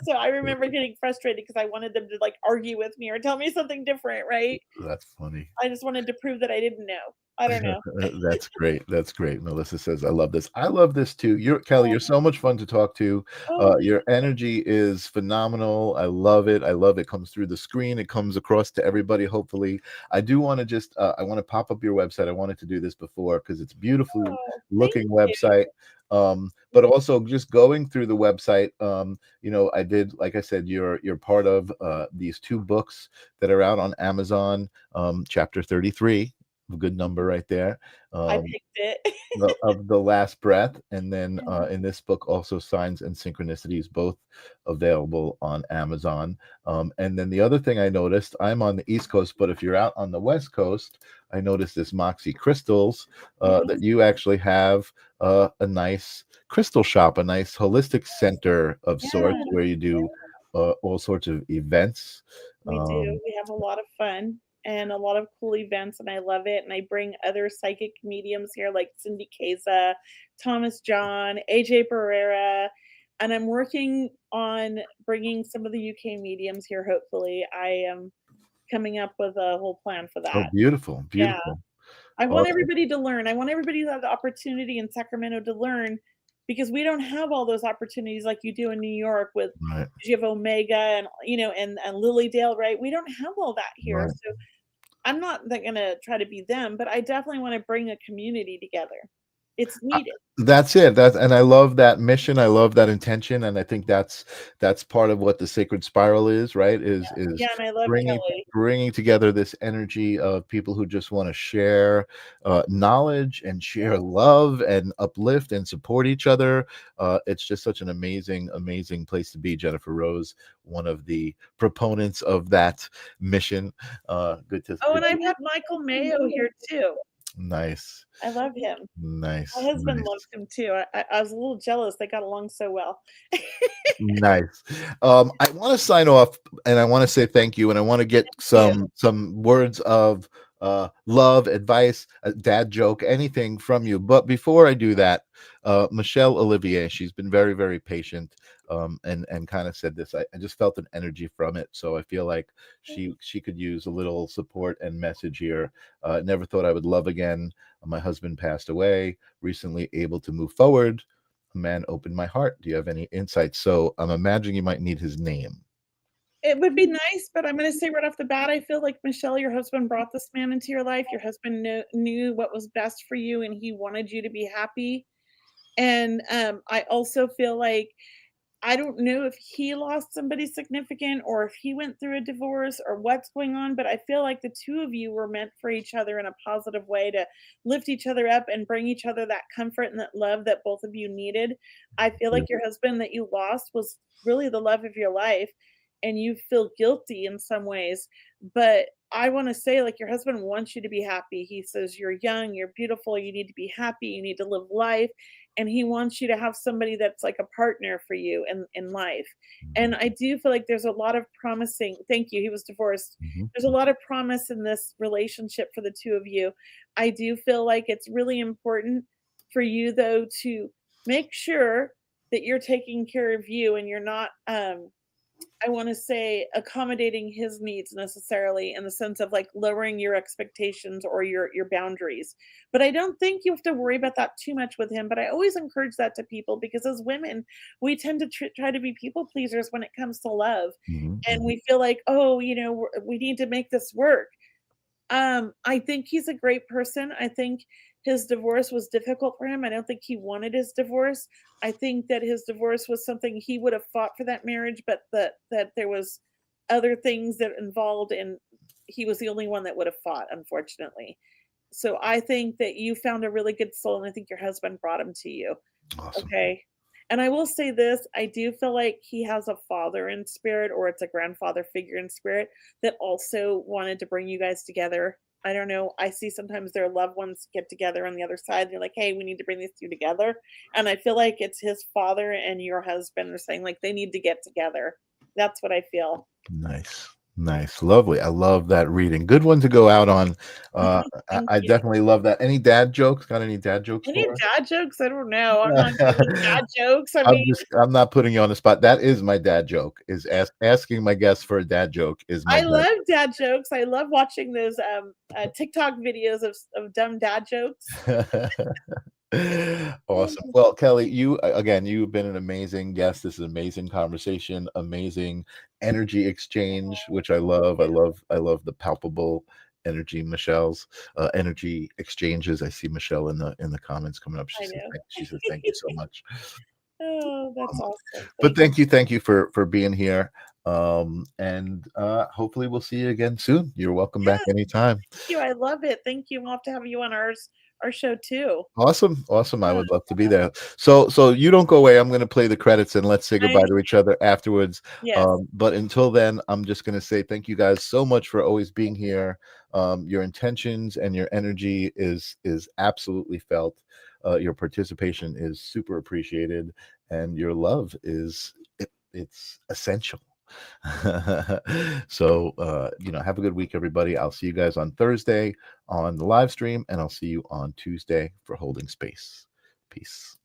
So I remember getting frustrated because I wanted them to, like, argue with me or tell me something different, right? That's funny. I just wanted to prove that I didn't know. I don't know. That's great. That's great. Melissa says, "I love this. I love this too." You're Kelly. Oh, You're so much fun to talk to. oh, Your energy is phenomenal. I love it. I love it. Comes through the screen. It comes across to everybody. Hopefully, I do want to just. I want to pop up your website. I wanted to do this before because it's beautifully oh, thank looking you. website. But also just going through the website. You know, I did. Like I said, you're part of these two books that are out on Amazon. Chapter 33. A good number right there. I Um, picked it. of the last breath, and then Yeah. in this book also signs and synchronicities, both available on Amazon. And then the other thing I noticed, I'm on the East Coast, but if you're out on the West Coast, I noticed this Moxie Crystals, Mhm. that you actually have a nice crystal shop, a nice holistic center of sorts, Yeah, where you do all sorts of events. we do. um, We have a lot of fun and a lot of cool events, and I love it. And I bring other psychic mediums here, like Cindy Keza, Thomas John, AJ Pereira, and I'm working on bringing some of the UK mediums here. Hopefully, I am coming up with a whole plan for oh, that. beautiful, Yeah, beautiful, I want awesome, everybody to learn. I want everybody to have the opportunity in Sacramento to learn because we don't have all those opportunities like you do in New York with right, 'cause you have Omega and and Lilydale, right? We don't have all that here. right. So I'm not gonna try to be them, but I definitely want to bring a community together. It's needed. That's it. That's and I love that mission. I love that intention, and I think that's part of what the sacred spiral is, right? Is Yeah, and I love bringing Kelly. bringing together this energy of people who just want to share knowledge and share love and uplift and support each other. It's just such an amazing, amazing place to be. Jennifer Rose, one of the proponents of that mission. Oh, Good and to I've had Michael Mayo here too. nice, I love him. My nice, husband nice. loves him too. I was a little jealous. They got along so well. Nice. I want to sign off and I want to say thank you and I want to get You. some words of love, advice, a dad joke, anything from you. But before I do that, Michelle Olivier, she's been very, very patient, and kind of said this. I just felt an energy from it. So I feel like she could use a little support and message here. Never thought I would love again. My husband passed away, recently able to move forward. A man opened my heart. Do you have any insights? So I'm imagining you might need his name. It would be nice, but I'm gonna say right off the bat, I feel like, Michelle, your husband brought this man into your life. Your husband knew what was best for you, and he wanted you to be happy. And, I also feel like I don't know if he lost somebody significant or if he went through a divorce or what's going on, but I feel like the 2 of you were meant for each other in a positive way to lift each other up and bring each other that comfort and that love that both of you needed. I feel like your husband that you lost was really the love of your life, and you feel guilty in some ways, but I wanna say, like, your husband wants you to be happy. He says, "You're young, you're beautiful, you need to be happy, you need to live life," and he wants you to have somebody that's like a partner for you in life. And Mhm, I do feel like there's a lot of promising thank you, he was divorced. mhm, There's a lot of promise in this relationship for the 2 of you. I do feel like it's really important for you, though, to make sure that you're taking care of you and you're not, I want to say accommodating his needs necessarily in the sense of like lowering your expectations or your boundaries. But I don't think you have to worry about that too much with him. But I always encourage that to people because as women, we tend to try to be people pleasers when it comes to love, Hmm. and we feel like, oh, we need to make this work. I think he's a great person. I think his divorce was difficult for him. I don't think he wanted his divorce. I think that his divorce was something he would have fought for that marriage, but that there was other things that involved, and he was the only one that would have fought, unfortunately. So I think that you found a really good soul, and I think your husband brought him to you. Awesome. Okay. And I will say this, I do feel like he has a father in spirit, or it's a grandfather figure in spirit that also wanted to bring you guys together. I don't know. I see sometimes their loved ones get together on the other side. They're like, "Hey, we need to bring these two together." And I feel like it's his father and your husband are saying like they need to get together. That's what I feel. Nice. Nice. Lovely. I love that reading. Good one to go out on. Thank I you. definitely love that. Any dad jokes? Got any dad jokes Any for us? dad jokes? I don't know. I'm not good with dad jokes. I mean, I'm not putting you on the spot. That is my dad joke. Is asking my guests for a dad joke is my I dad love dad jokes. I love watching those TikTok videos of dumb dad jokes. Awesome. Well, Kelly, you again, you've been an amazing guest. This is an amazing conversation, amazing energy exchange, which I love. I love the palpable energy, Michelle's energy exchanges. I see Michelle in the comments coming up. I know. She said thank you so much. Oh, that's Um, awesome. but Thank you. thank you for being here. And hopefully we'll see you again soon. You're welcome back Yes, anytime. thank you. I love it. Thank you. We'll have to have you on our show too. Awesome. I Yeah, would love to be there. So you don't go away. I'm going to play the credits and let's say I goodbye to each other afterwards. yes. But until then, I'm just going to say thank you guys so much for always being here. Your intentions and your energy is absolutely felt. Your participation is super appreciated, and your love it's essential. So have a good week, everybody. I'll see you guys on Thursday on the live stream, and I'll see you on Tuesday for Holding Space. Peace.